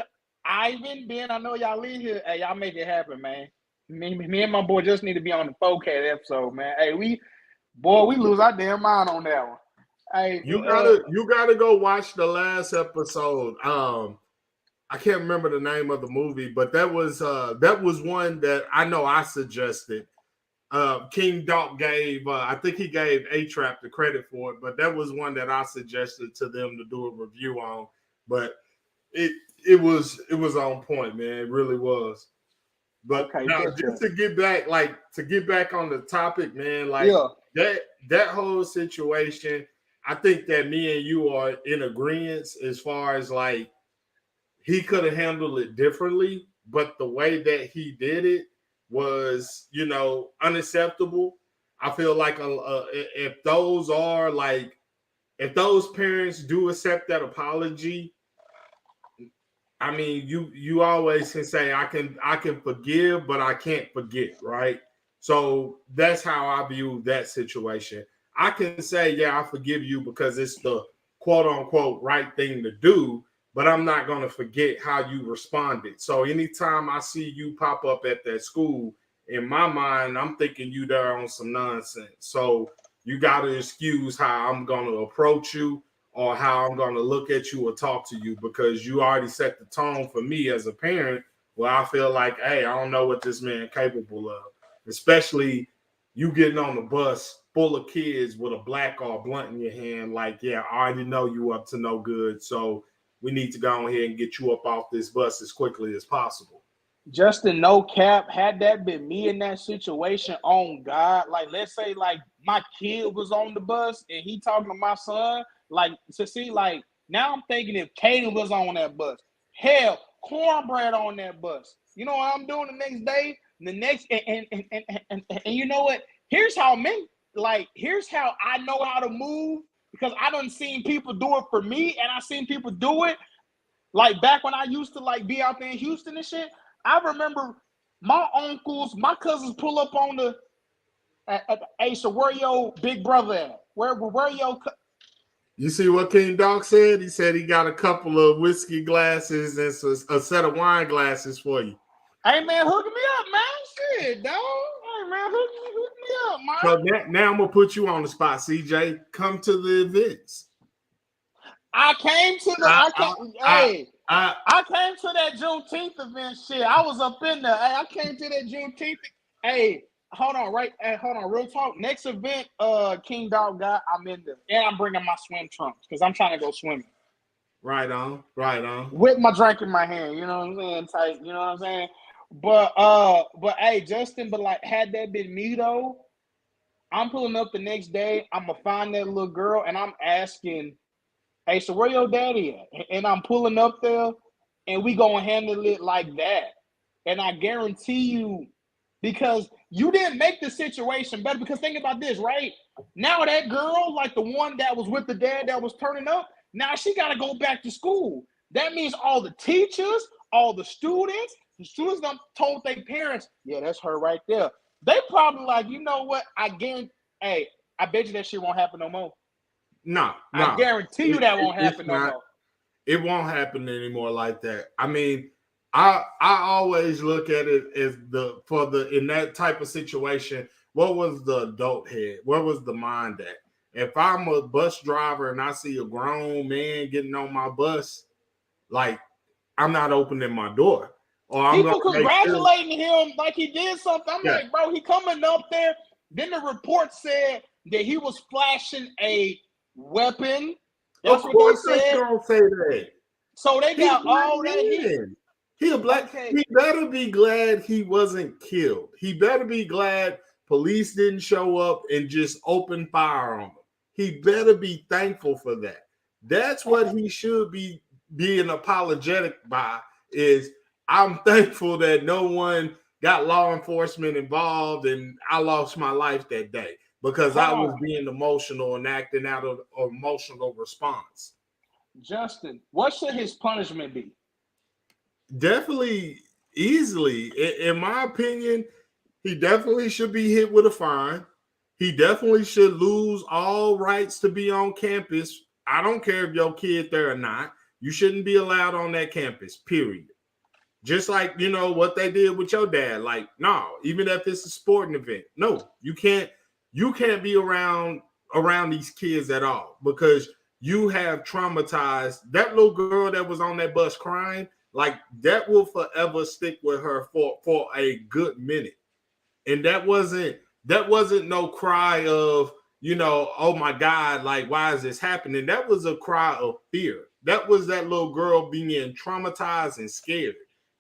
Ivan, Ben, I know y'all leave here. Hey, y'all make it happen, man. Me and my boy just need to be on the forecast episode, man. Hey, we lose our damn mind on that one. Hey, you gotta go watch the last episode. I can't remember the name of the movie, but that was one that I know I suggested. King Doc gave, I think he gave A-Trap the credit for it, but that was one that I suggested to them to do a review on. But it was on point, man. It really was. But okay, now, just to get back on the topic, man, like that whole situation, I think that me and you are in agreement as far as like he could have handled it differently, but the way that he did it was, unacceptable. I feel like if those parents do accept that apology, I mean, you always can say I can forgive, but I can't forget, right? So that's how I view that situation. I can say, yeah, I forgive you because it's the quote unquote right thing to do, but I'm not going to forget how you responded. So anytime I see you pop up at that school, in my mind, I'm thinking you there on some nonsense. So you got to excuse how I'm going to approach you or how I'm going to look at you or talk to you, because you already set the tone for me as a parent where I feel like, hey, I don't know what this man capable of, especially you getting on the bus full of kids with a black or a blunt in your hand. Like, yeah, I already know you up to no good. So we need to go ahead and get you up off this bus as quickly as possible. Justin, no cap, had that been me in that situation, on God, like, let's say, like, my kid was on the bus and he talking to my son, like, to see, like, now I'm thinking if Kaden was on that bus, hell, cornbread on that bus. You know what I'm doing the next day? And you know what? Here's how I know how to move, because I done seen people do it for me, and I seen people do it, like, back when I used to, like, be out there in Houston and shit. I remember my uncles, my cousins pull up on the, hey, so where your big brother at? Where your You see what King Doc said? He said he got a couple of whiskey glasses and a set of wine glasses for you. Hey, man, hook me up, man. Shit, dog. Hey, man, hook me up, man. So now I'm going to put you on the spot, CJ. Come to the events. I came to that Juneteenth event, shit. I was up in there. Hey, I came to that Juneteenth. Hey, hold on, real talk. Next event, King Dog got, I'm in there. And I'm bringing my swim trunks because I'm trying to go swimming. Right on. With my drink in my hand, you know what I'm saying? Tight, you know what I'm saying? But hey, Justin, but like, had that been me though, I'm pulling up the next day, I'm gonna find that little girl and I'm asking, hey, so where your daddy at? And I'm pulling up there and we gonna handle it like that. And I guarantee you, because you didn't make the situation better, because think about this, right? Now that girl, like the one that was with the dad that was turning up, now she gotta go back to school. That means all the teachers, all the students done told their parents, yeah, that's her right there. They probably like, you know what? I bet you that shit won't happen no more. No. I guarantee you that won't happen no more. It won't happen anymore like that. I mean, I always look at it as in that type of situation, what was the adult head? Where was the mind at? If I'm a bus driver and I see a grown man getting on my bus, like, I'm not opening my door. Or I'm people congratulating him like he did something. I'm like, bro, he coming up there. Then the report said that he was flashing a weapon. That's of course what they said. They don't say that. So they got all that heat. He a black. Okay. He better be glad he wasn't killed. He better be glad police didn't show up and just open fire on him. He better be thankful for that. That's what he should be being apologetic by, is I'm thankful that no one got law enforcement involved and I lost my life that day because I was being emotional and acting out of an emotional response. Justin, what should his punishment be? Definitely, easily. In my opinion, he definitely should be hit with a fine. He definitely should lose all rights to be on campus. I don't care if your kid there or not. You shouldn't be allowed on that campus, period. Just like, you know, what they did with your dad. Like, no, even if it's a sporting event, no, you can't be around these kids at all because you have traumatized that little girl that was on that bus crying. Like, that will forever stick with her for a good minute. And that wasn't no cry of, you know, oh my God, like, why is this happening? That was a cry of fear. That was that little girl being traumatized and scared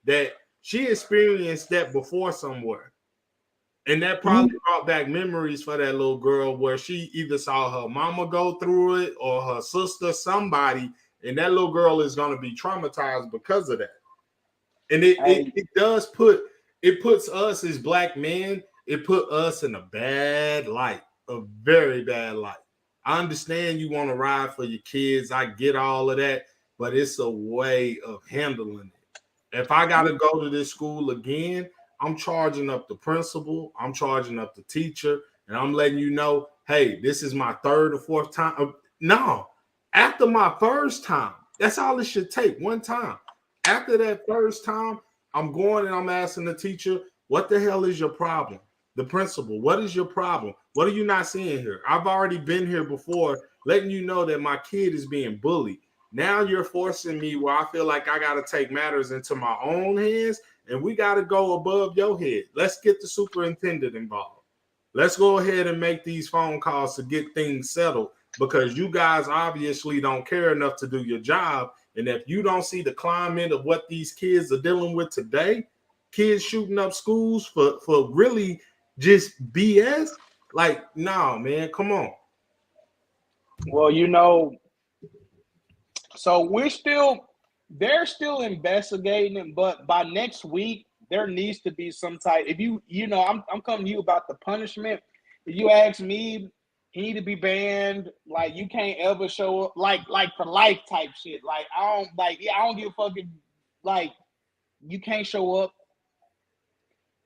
that she experienced that before somewhere. And that probably brought back memories for that little girl where she either saw her mama go through it or her sister, somebody, and that little girl is going to be traumatized because of that. And it puts us as black men, it put us in a bad light, a very bad light. I understand you want to ride for your kids. I get all of that, but it's a way of handling it. If I got to go to this school again, I'm charging up the principal, I'm charging up the teacher, and I'm letting you know, hey, this is my third or fourth time. No, after my first time, that's all it should take, one time. After that first time, I'm going and I'm asking the teacher, what the hell is your problem? The principal, what is your problem? What are you not seeing here? I've already been here before, letting you know that my kid is being bullied. Now you're forcing me where I feel like I got to take matters into my own hands, and we got to go above your head. Let's get the superintendent involved. Let's go ahead and make these phone calls to get things settled, because you guys obviously don't care enough to do your job. And if you don't see the climate of what these kids are dealing with today, kids shooting up schools for really just BS, like, no, man, come on. Well, you know, so they're still investigating it, but by next week, there needs to be some type. If you know, I'm coming to you about the punishment. If you ask me, he need to be banned. Like, you can't ever show up like for life type shit. Like, I don't give a fucking, like, you can't show up.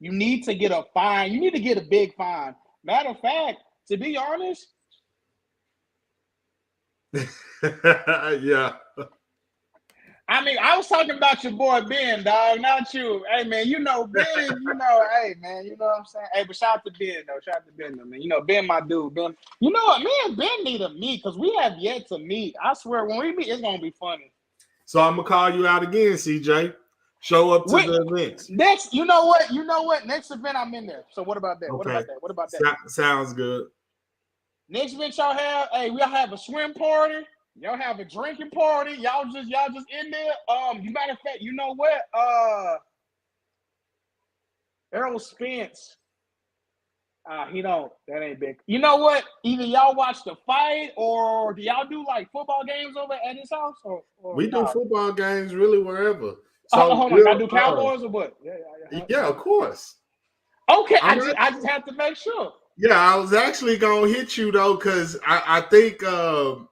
You need to get a fine. You need to get a big fine. Matter of fact, to be honest. Yeah. I mean, I was talking about your boy Ben, dog, not you. Hey, man, you know, Ben, you know, hey, man, you know what I'm saying? Hey, but shout out to Ben, though. Shout out to Ben, though, man. You know, Ben, my dude. Ben, you know what? Me and Ben need to meet because we have yet to meet. I swear, when we meet, it's going to be funny. So I'm going to call you out again, CJ. Show up to the events. Next, you know what? Next event, I'm in there. So what about that? Okay. What about that? Sounds good. Next event y'all have, hey, we'll have a swim party. Y'all have a drinking party. Y'all just in there. Matter of fact, you know what? Errol Spence. That ain't big. You know what? Either y'all watch the fight, or do y'all do like football games over at his house? Or we do football games really wherever. So hold on, I do Cowboys or what? Yeah, of course. Okay, I just have to make sure. Yeah, I was actually gonna hit you though, because I think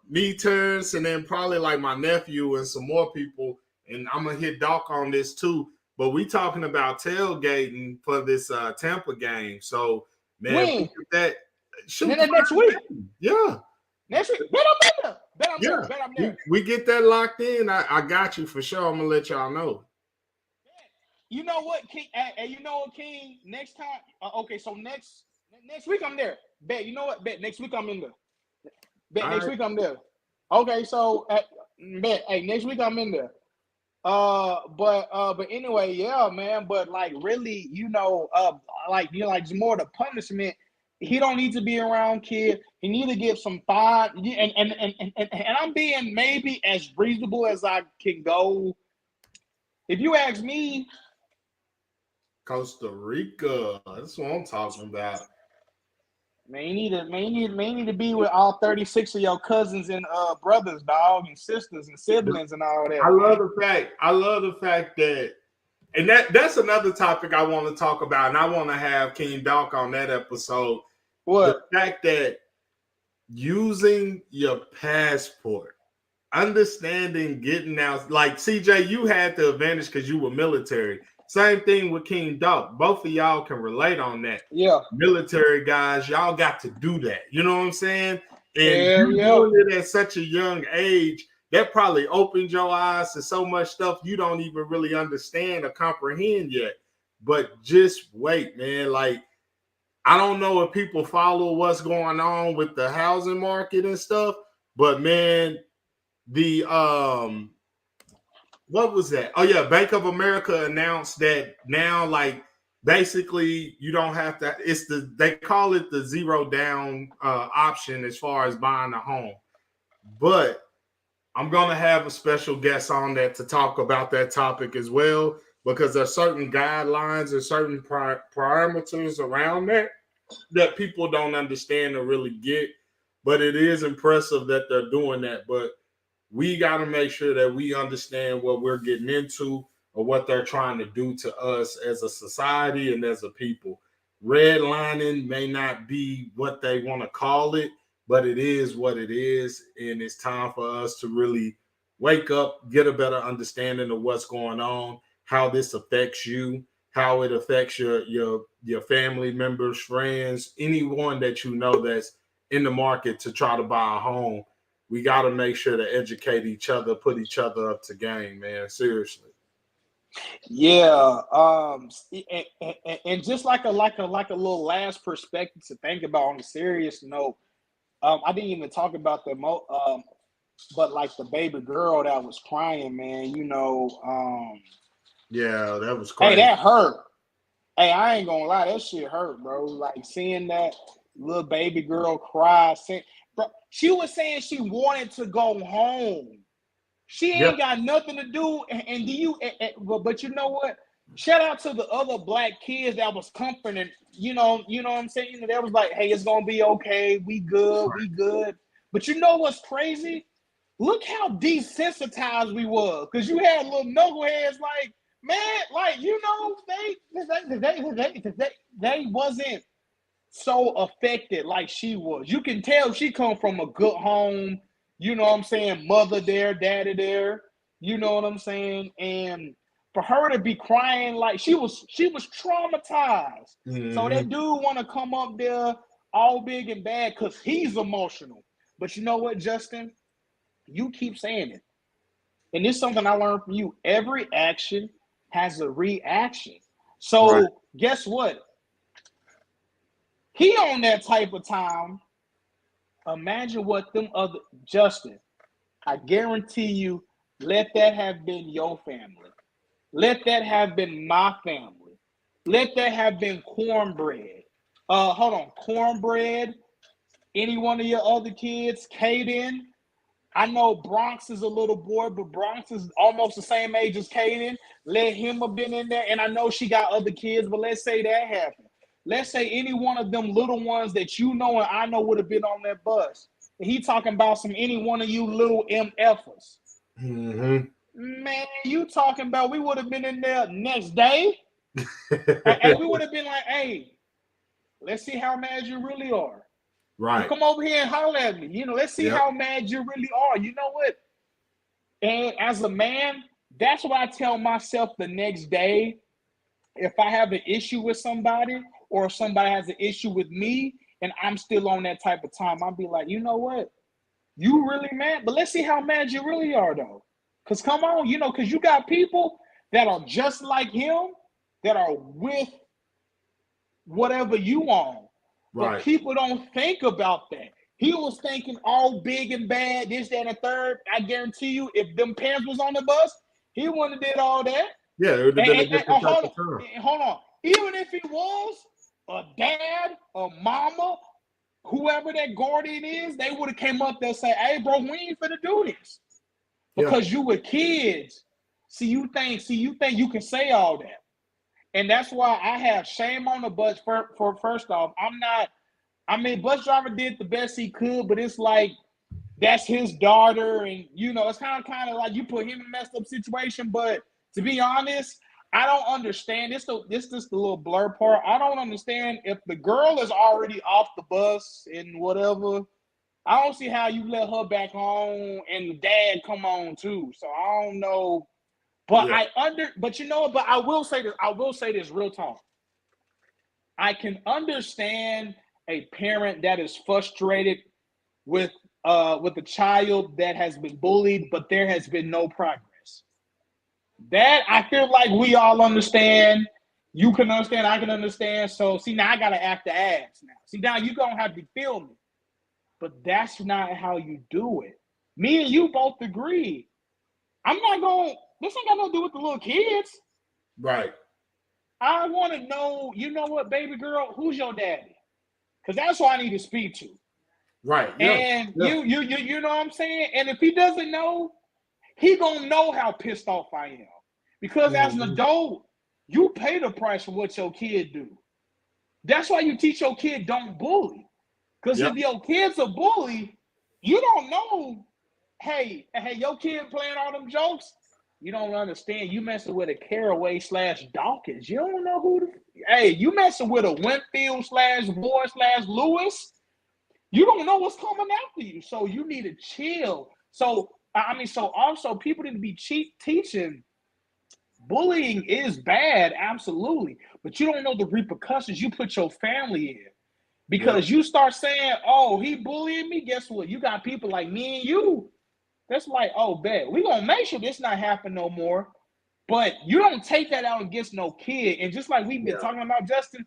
me, Terrence, and then probably like my nephew and some more people, and I'm gonna hit Doc on this too. But we talking about tailgating for this Tampa game. So man, when? that next week. Yeah. Next week, bet I'm in there. Bet I'm Yeah, there. Bet I'm there. we get that locked in. I got you for sure. I'm gonna let y'all know. You know what, King? Hey, you know what, King? Next time, okay. So next week I'm there. Bet. You know what? Bet next week I'm in there. Bet All next right. week I'm there. Okay, so bet. Hey, next week I'm in there. But anyway, yeah, man. But like, really, like just more the punishment. He don't need to be around kid. He need to get some fine. And I'm being maybe as reasonable as I can go. If you ask me, Costa Rica. That's what I'm talking about. man, you need to be with all 36 of your cousins and brothers, dog, and sisters and siblings and all that. I love the fact that, and that's another topic I want to talk about, and I want to have King Doc on that episode. What? The fact that using your passport, understanding getting out, like CJ, you had the advantage because you were military. Same thing with King Doc. Both of y'all can relate on that. Yeah. Military guys, y'all got to do that. You know what I'm saying? And Hell you yeah. doing it at such a young age, that probably opened your eyes to so much stuff you don't even really understand or comprehend yet. But just wait, man. Like, I don't know if people follow what's going on with the housing market and stuff, but man, the what was that? Oh yeah, Bank of America announced that now, like, basically you don't have to. They call it the zero down option as far as buying a home, but I'm gonna have a special guest on that to talk about that topic as well, because there's certain guidelines and certain parameters around that people don't understand or really get. But it is impressive that they're doing that. But we got to make sure that we understand what we're getting into or what they're trying to do to us as a society and as a people. Redlining may not be what they want to call it, but it is what it is. And it's time for us to really wake up, get a better understanding of what's going on, how this affects you, how it affects your family members, friends, anyone that you know that's in the market to try to buy a home. We got to make sure to educate each other, put each other up to game, man. Seriously. Yeah. And just like a little last perspective to think about on a serious note. I didn't even talk about but like the baby girl that was crying, man. Yeah, that was crazy. Hey, that hurt. Hey, I ain't gonna lie, that shit hurt, bro. Like seeing that little baby girl cry. Bro, she was saying she wanted to go home. She ain't got nothing to do. But you know what? Shout out to the other black kids that was comforting. You know what I'm saying? That was like, hey, it's gonna be okay. We good. But you know what's crazy? Look how desensitized we was. Because you had little knuckleheads like, man, like, they wasn't so affected like she was. You can tell she come from a good home. You know what I'm saying? Mother there, daddy there. You know what I'm saying? And for her to be crying like she was traumatized. Mm-hmm. So that dude want to come up there all big and bad because he's emotional. But you know what, Justin? You keep saying it. And this is something I learned from you. Every action has a reaction. So guess what? He on that type of time. Imagine what them other Justin. I guarantee you, let that have been your family. Let that have been my family. Let that have been cornbread. Cornbread. Any one of your other kids, Caden. I know Bronx is a little boy, but Bronx is almost the same age as Caden. Let him have been in there. And I know she got other kids, but let's say that happened. Let's say any one of them little ones that you know and I know would have been on that bus. And he talking about any one of you little MFers. Mm-hmm. Man, you talking about we would have been in there next day. And we would have been like, hey, let's see how mad you really are. Right. You come over here and holler at me. Let's see how mad you really are. You know what? And as a man, that's what I tell myself the next day. If I have an issue with somebody or if somebody has an issue with me and I'm still on that type of time, I'll be like, you know what? You really mad? But let's see how mad you really are, though. Because come on, because you got people that are just like him that are with whatever you want. Right. But people don't think about that. He was thinking all big and bad, this, that, and the third. I guarantee you, if them pants was on the bus, he wouldn't have did all that. Yeah, it would have been a different type of turn. Hold on. Even if he was a dad, a mama, whoever that guardian is, they would have came up there and say, hey, bro, we ain't finna do this. Because you were kids. See, you think you can say all that. And that's why I have shame on the bus for first off. Bus driver did the best he could, but it's like that's his daughter, and it's kind of like you put him in a messed up situation. But to be honest, I don't understand. This is the little blur part. I don't understand if the girl is already off the bus and whatever. I don't see how you let her back on and the dad come on too. So I don't know. But but I will say this. I will say this real talk. I can understand a parent that is frustrated with a child that has been bullied, but there has been no progress. That I feel like we all understand. You can understand. I can understand. So see, now I gotta act the ass now. See, now you gonna have to feel me. But that's not how you do it. Me and you both agree. This ain't got nothing to do with the little kids. Right. I want to know, you know what, baby girl, who's your daddy? Because that's who I need to speak to. Right. Yeah. And you know what I'm saying? And if he doesn't know, he gonna know how pissed off I am. Because as an adult, you pay the price for what your kid do. That's why you teach your kid don't bully. Because if your kid's a bully, you don't know, hey, your kid playing all them jokes, you don't understand. You messing with a Caraway / Dawkins. You don't know who you messing with a Winfield / Boy / Lewis. You don't know what's coming after you. So you need to chill. So also people need to be teaching. Bullying is bad, absolutely. But you don't know the repercussions you put your family in. Because you start saying, oh, he bullying me. Guess what? You got people like me and you. That's like, oh, bet. We're going to make sure this not happen no more. But you don't take that out against no kid. And just like we've been talking about, Justin,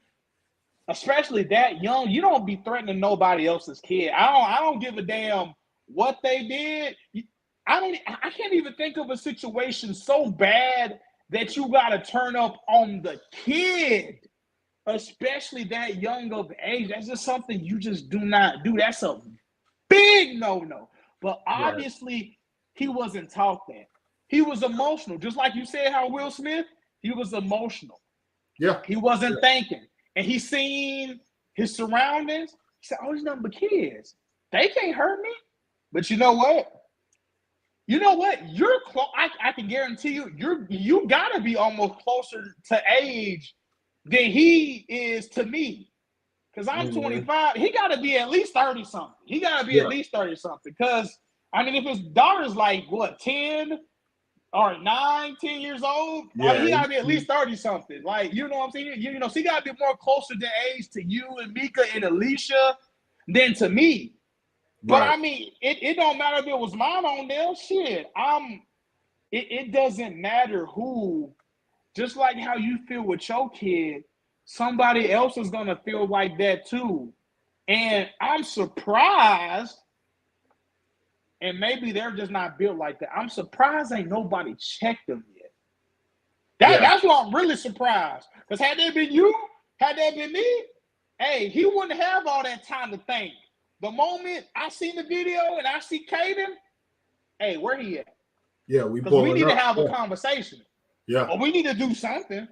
especially that young, you don't be threatening nobody else's kid. I don't give a damn what they did. I can't even think of a situation so bad that you got to turn up on the kid. Especially that young of age. That's just something you just do not do. That's a big no-no. But obviously, he wasn't taught that. He was emotional. Just like you said how Will Smith, he was emotional. Yeah. He wasn't thinking. And he seen his surroundings. He said, oh, these nothing but kids. They can't hurt me. But you know what? You're I can guarantee you got to be almost closer to age than he is to me. Because I'm 25. He got to be at least 30-something. He got to be at least 30-something. Because, if his daughter's like, 10 or 9, 10 years old, he got to be at least 30-something. Like, you know what I'm saying? So he got to be more closer to age to you and Mika and Alicia than to me. But, it don't matter if it was mine on there. Shit, it doesn't matter who. Just like how you feel with your kid, somebody else is going to feel like that too. And I'm surprised, and maybe they're just not built like that. I'm surprised ain't nobody checked them yet. That's why I'm really surprised. Because had that been you, had that been me, hey, he wouldn't have all that time to think. The moment I seen the video and I see Caden, hey, where he at? Yeah, we need to have a conversation. Yeah. Or we need to do something.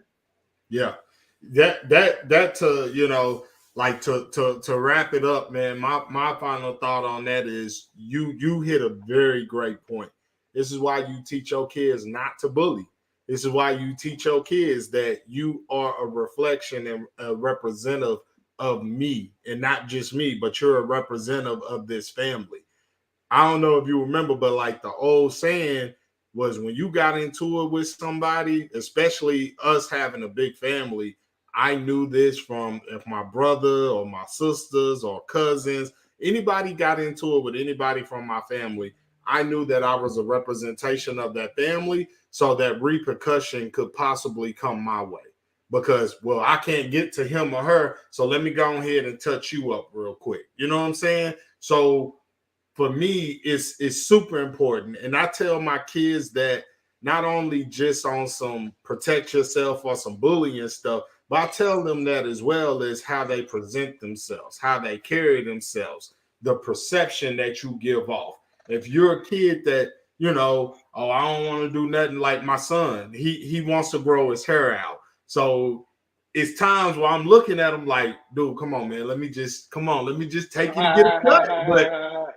Yeah. That to wrap it up, man, my final thought on that is you hit a very great point. This is why you teach your kids not to bully. This is why you teach your kids that you are a reflection and a representative of me, and not just me, but you're a representative of this family. I don't know if you remember, but like the old saying was, when you got into it with somebody, especially us having a big family, I knew this from if my brother or my sisters or cousins, anybody got into it with anybody from my family, I knew that I was a representation of that family, so that repercussion could possibly come my way. Because, well, I can't get to him or her, so let me go ahead and touch you up real quick. You know what I'm saying? So for me, it's super important. And I tell my kids that not only just on some protect yourself or some bullying stuff, but I tell them that as well as how they present themselves, how they carry themselves, the perception that you give off. If you're a kid that, you know, oh, I don't want to do nothing like my son. He wants to grow his hair out. So it's times where I'm looking at him like, dude, come on, man. Let me just take you to get a cut. But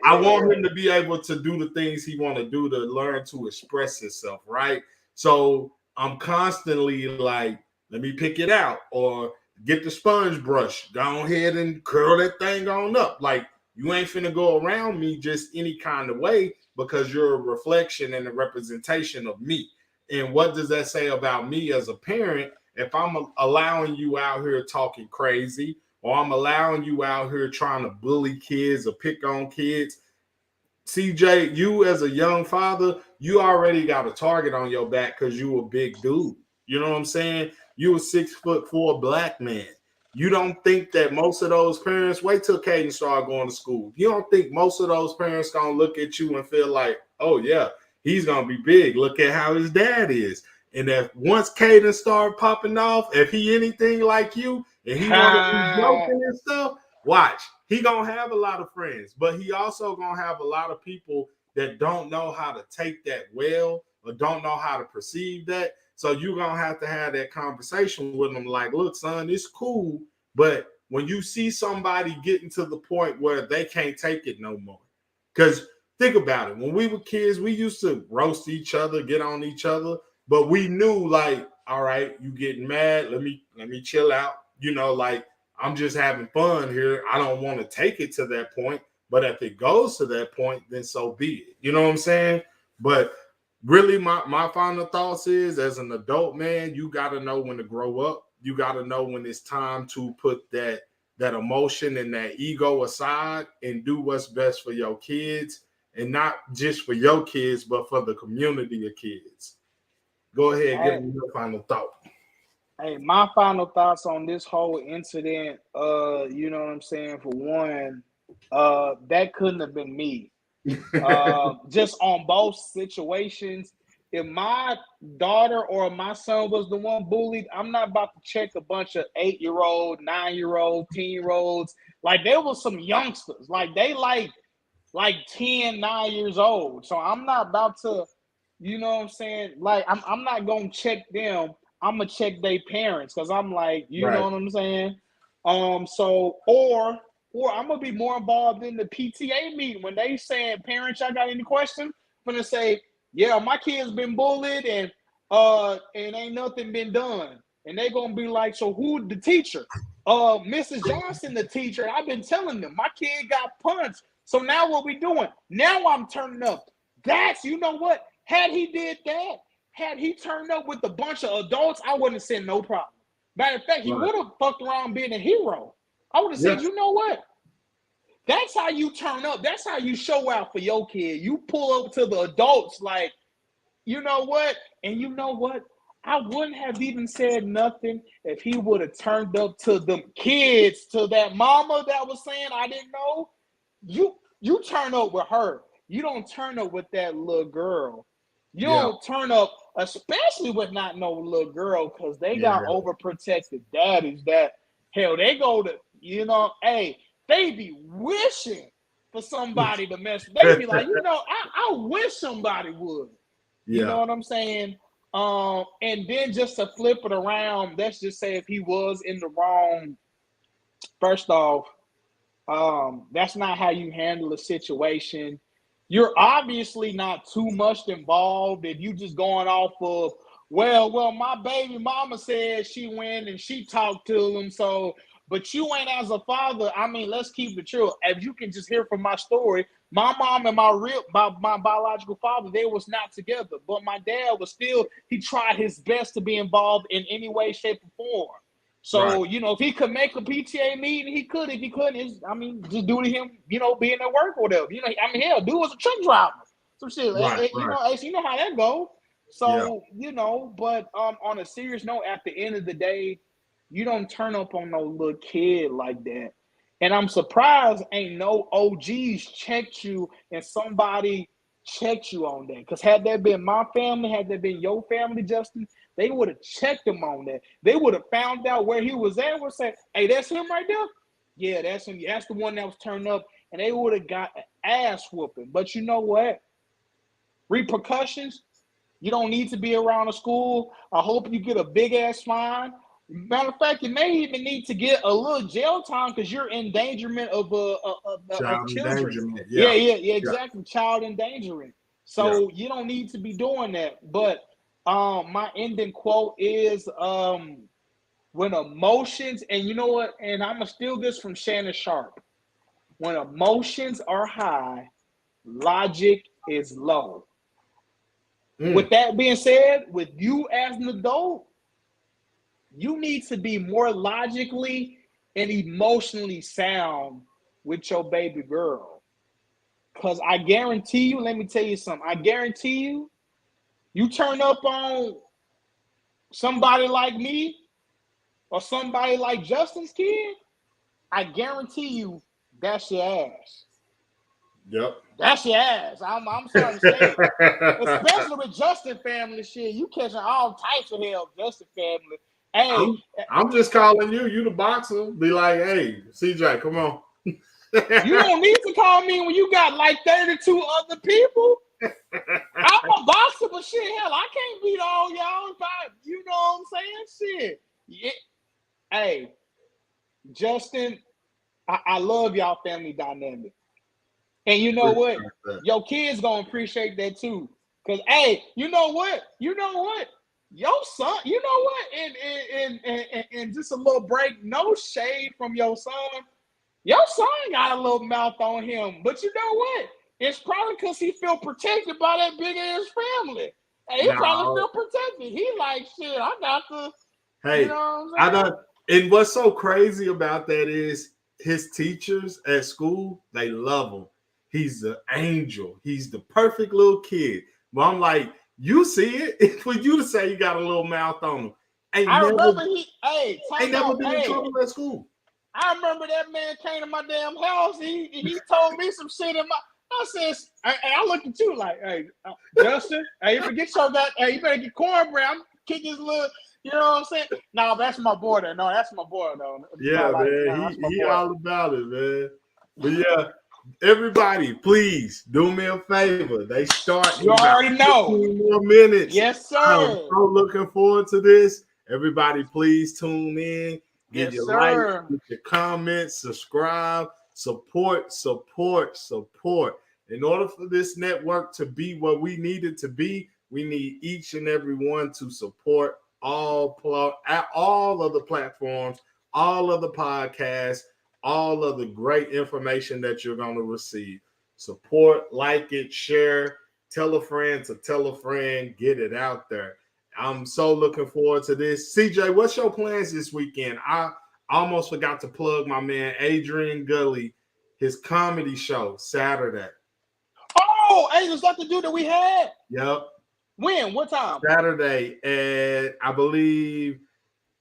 I want him to be able to do the things he want to do to learn to express himself, right? So I'm constantly like, let me pick it out, or get the sponge brush. Go ahead and curl that thing on up. Like, you ain't finna go around me just any kind of way, because you're a reflection and a representation of me. And what does that say about me as a parent? If I'm allowing you out here talking crazy, or I'm allowing you out here trying to bully kids or pick on kids, CJ, you as a young father, you already got a target on your back because you a big dude. You know what I'm saying? You a 6'4" black man. You don't think that most of those parents, wait till Caden start going to school. You don't think most of those parents gonna look at you and feel like, oh yeah, he's gonna be big. Look at how his dad is. And if once Caden start popping off, if he anything like you, and he want to be joking and stuff, watch. He gonna have a lot of friends, but he also gonna have a lot of people that don't know how to take that well, or don't know how to perceive that. So you're gonna have to have that conversation with them. Like, look, son, it's cool, but when you see somebody getting to the point where they can't take it no more, because think about it. When we were kids, we used to roast each other, get on each other. But we knew, like, all right, you getting mad, let me chill out. You know, like, I'm just having fun here. I don't want to take it to that point. But if it goes to that point, then so be it. You know what I'm saying? But really, my final thoughts is, as an adult man, you got to know when to grow up. You got to know when it's time to put that emotion and that ego aside and do what's best for your kids. And not just for your kids, but for the community of kids. Go ahead, give me your final thought. Hey, my final thoughts on this whole incident, you know what I'm saying? For one, that couldn't have been me. Just on both situations. If my daughter or my son was the one bullied, I'm not about to check a bunch of 8-year-old, 9-year-old, 10-year-olds. Like, there was some youngsters. Like, they like 10, 9 years old. So I'm not about to, you know what I'm saying? Like, I'm not going to check them. I'm going to check their parents, because I'm like, you know what I'm saying? So, or I'm going to be more involved in the PTA meeting. When they saying, parents, y'all got any questions? I'm going to say, yeah, my kid's been bullied and ain't nothing been done. And they going to be like, so who the teacher? Mrs. Johnson, the teacher. I've been telling them, my kid got punched. So now what we doing? Now I'm turning up. That's, you know what? Had he did that, had he turned up with a bunch of adults, I wouldn't have said no problem. Matter of fact, he would have fucked around being a hero. I would have said, you know what? That's how you turn up. That's how you show out for your kid. You pull up to the adults like, you know what? And you know what? I wouldn't have even said nothing if he would have turned up to them kids, to that mama that was saying, I didn't know. You turn up with her. You don't turn up with that little girl. You don't turn up, especially with not no little girl, because they got overprotected daddies that, hell, they go to, you know, hey, they be wishing for somebody to mess. They be like, you know, I wish somebody would. You know what I'm saying? And then just to flip it around, let's just say if he was in the wrong, first off, that's not how you handle a situation. You're obviously not too much involved if you just going off of, well, my baby mama said she went and she talked to him, so, but you ain't as a father. I mean, let's keep it true. As you can just hear from my story, my mom and my biological father, they was not together, but my dad was still, he tried his best to be involved in any way, shape, or form. So, if he could make a PTA meeting, he could. If he couldn't, just due to him, being at work or whatever. Hell, dude was a truck driver. Some shit. Right. You know how that go. So, but on a serious note, at the end of the day, you don't turn up on no little kid like that. And I'm surprised ain't no OGs checked you and somebody checked you on that. Because had that been my family, had that been your family, Justin, they would have checked him on that. They would have found out where he was at and would say, hey, that's him right there? Yeah, that's him. That's the one that was turned up. And they would have got an ass whooping. But you know what? Repercussions, you don't need to be around a school. I hope you get a big-ass fine. Matter of fact, you may even need to get a little jail time because you're endangerment of child children. endangerment. Yeah, exactly. Child endangering. So you don't need to be doing that. But my ending quote is when emotions, and you know what? And I'm going to steal this from Shannon Sharp. When emotions are high, logic is low. With that being said, with you as an adult, you need to be more logically and emotionally sound with your baby girl. Because I guarantee you, let me tell you something. I guarantee you, you turn up on somebody like me or somebody like Justin's kid, I guarantee you that's your ass. Yep. That's your ass. I'm sorry to say it. Especially with Justin family shit. You catching all types of hell, Justin family. Hey, I'm just calling you. You the boxer. Be like, hey, CJ, come on. You don't need to call me when you got like 32 other people. I'm a boxer, but shit, hell, I can't beat all y'all if you know what I'm saying? Shit. Yeah. Hey, Justin, I love y'all family dynamic. And you know what? Your kids gonna appreciate that too. Cause hey, you know what? Your son, you know what? And just a little break, no shade from your son. Your son got a little mouth on him, but you know what? It's probably because he feel protected by that big ass family. Hey, he probably feel protected. He like shit. I got the. Hey, you know what I'm saying? And what's so crazy about that is his teachers at school, they love him. He's the angel. He's the perfect little kid. But I'm like, you see it for you to say you got a little mouth on him. Remember ain't never been in trouble at school. I remember that man came to my damn house. He told me some shit in my. I said, I looked at you like, hey, Justin, hey, you forget your guy. Hey, you better get cornbread. I'm kicking his little. You know what I'm saying? No, that's my boy there. No, that's my boy though. Yeah, man, he all about it, man. But yeah, everybody, please do me a favor. They start. You already know. 15 more minutes. Yes, sir. I'm so looking forward to this. Everybody, please tune in. Give your likes, get your comments, subscribe, support. In order for this network to be what we need it to be, we need each and every one to support all of the platforms, all of the podcasts, all of the great information that you're going to receive. Support, like it, share, tell a friend to tell a friend, get it out there. I'm so looking forward to this. CJ, what's your plans this weekend? I almost forgot to plug my man Adrian Gully, his comedy show Saturday. Oh, hey, was that the dude that we had? Yep. When? What time? Saturday at, I believe,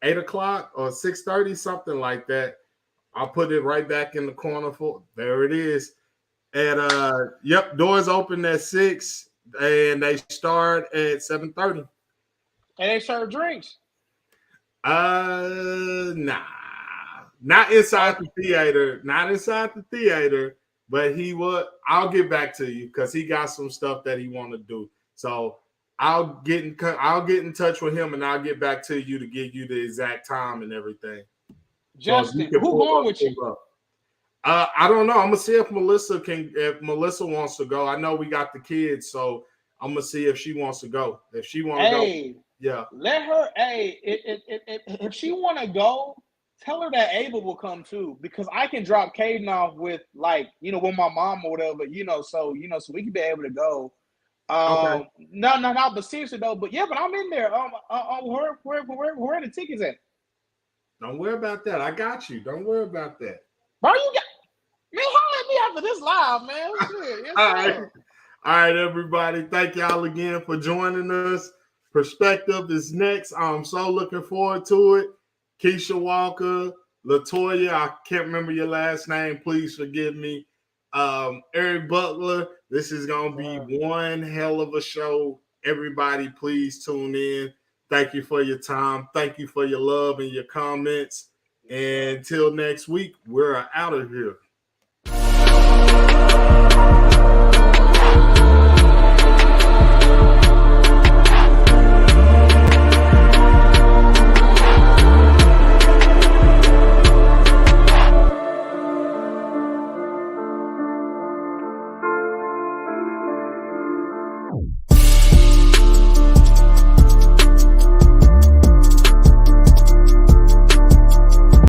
8 o'clock or 6:30, something like that. I'll put it right back in the corner for there it is. And doors open at 6 and they start at 7:30. And they serve drinks. Nah. Not inside the theater. Not inside the theater, but I'll get back to you because he got some stuff that he want to do. So I'll get in touch with him and I'll get back to you to give you the exact time and everything. Justin, who going with you? I don't know. I'm gonna see if Melissa wants to go. I know we got the kids, so I'm gonna see if she wants to go. If she want to go, yeah. Let her. Hey, if she want to go, tell her that Ava will come too, because I can drop Caden off with with my mom or whatever, so we can be able to go. Okay. No, but seriously though, but I'm in there. Where are the tickets at? Don't worry about that. I got you. Don't worry about that. Bro, you got man, holler at me after this live, man. Shit, yes, All right. All right, everybody. Thank y'all again for joining us. Perspective is next. I'm so looking forward to it. Keisha Walker, Latoya, I can't remember your last name. Please forgive me. Eric Butler, this is going to be one hell of a show. Everybody, please tune in. Thank you for your time. Thank you for your love and your comments. And until next week, we're out of here.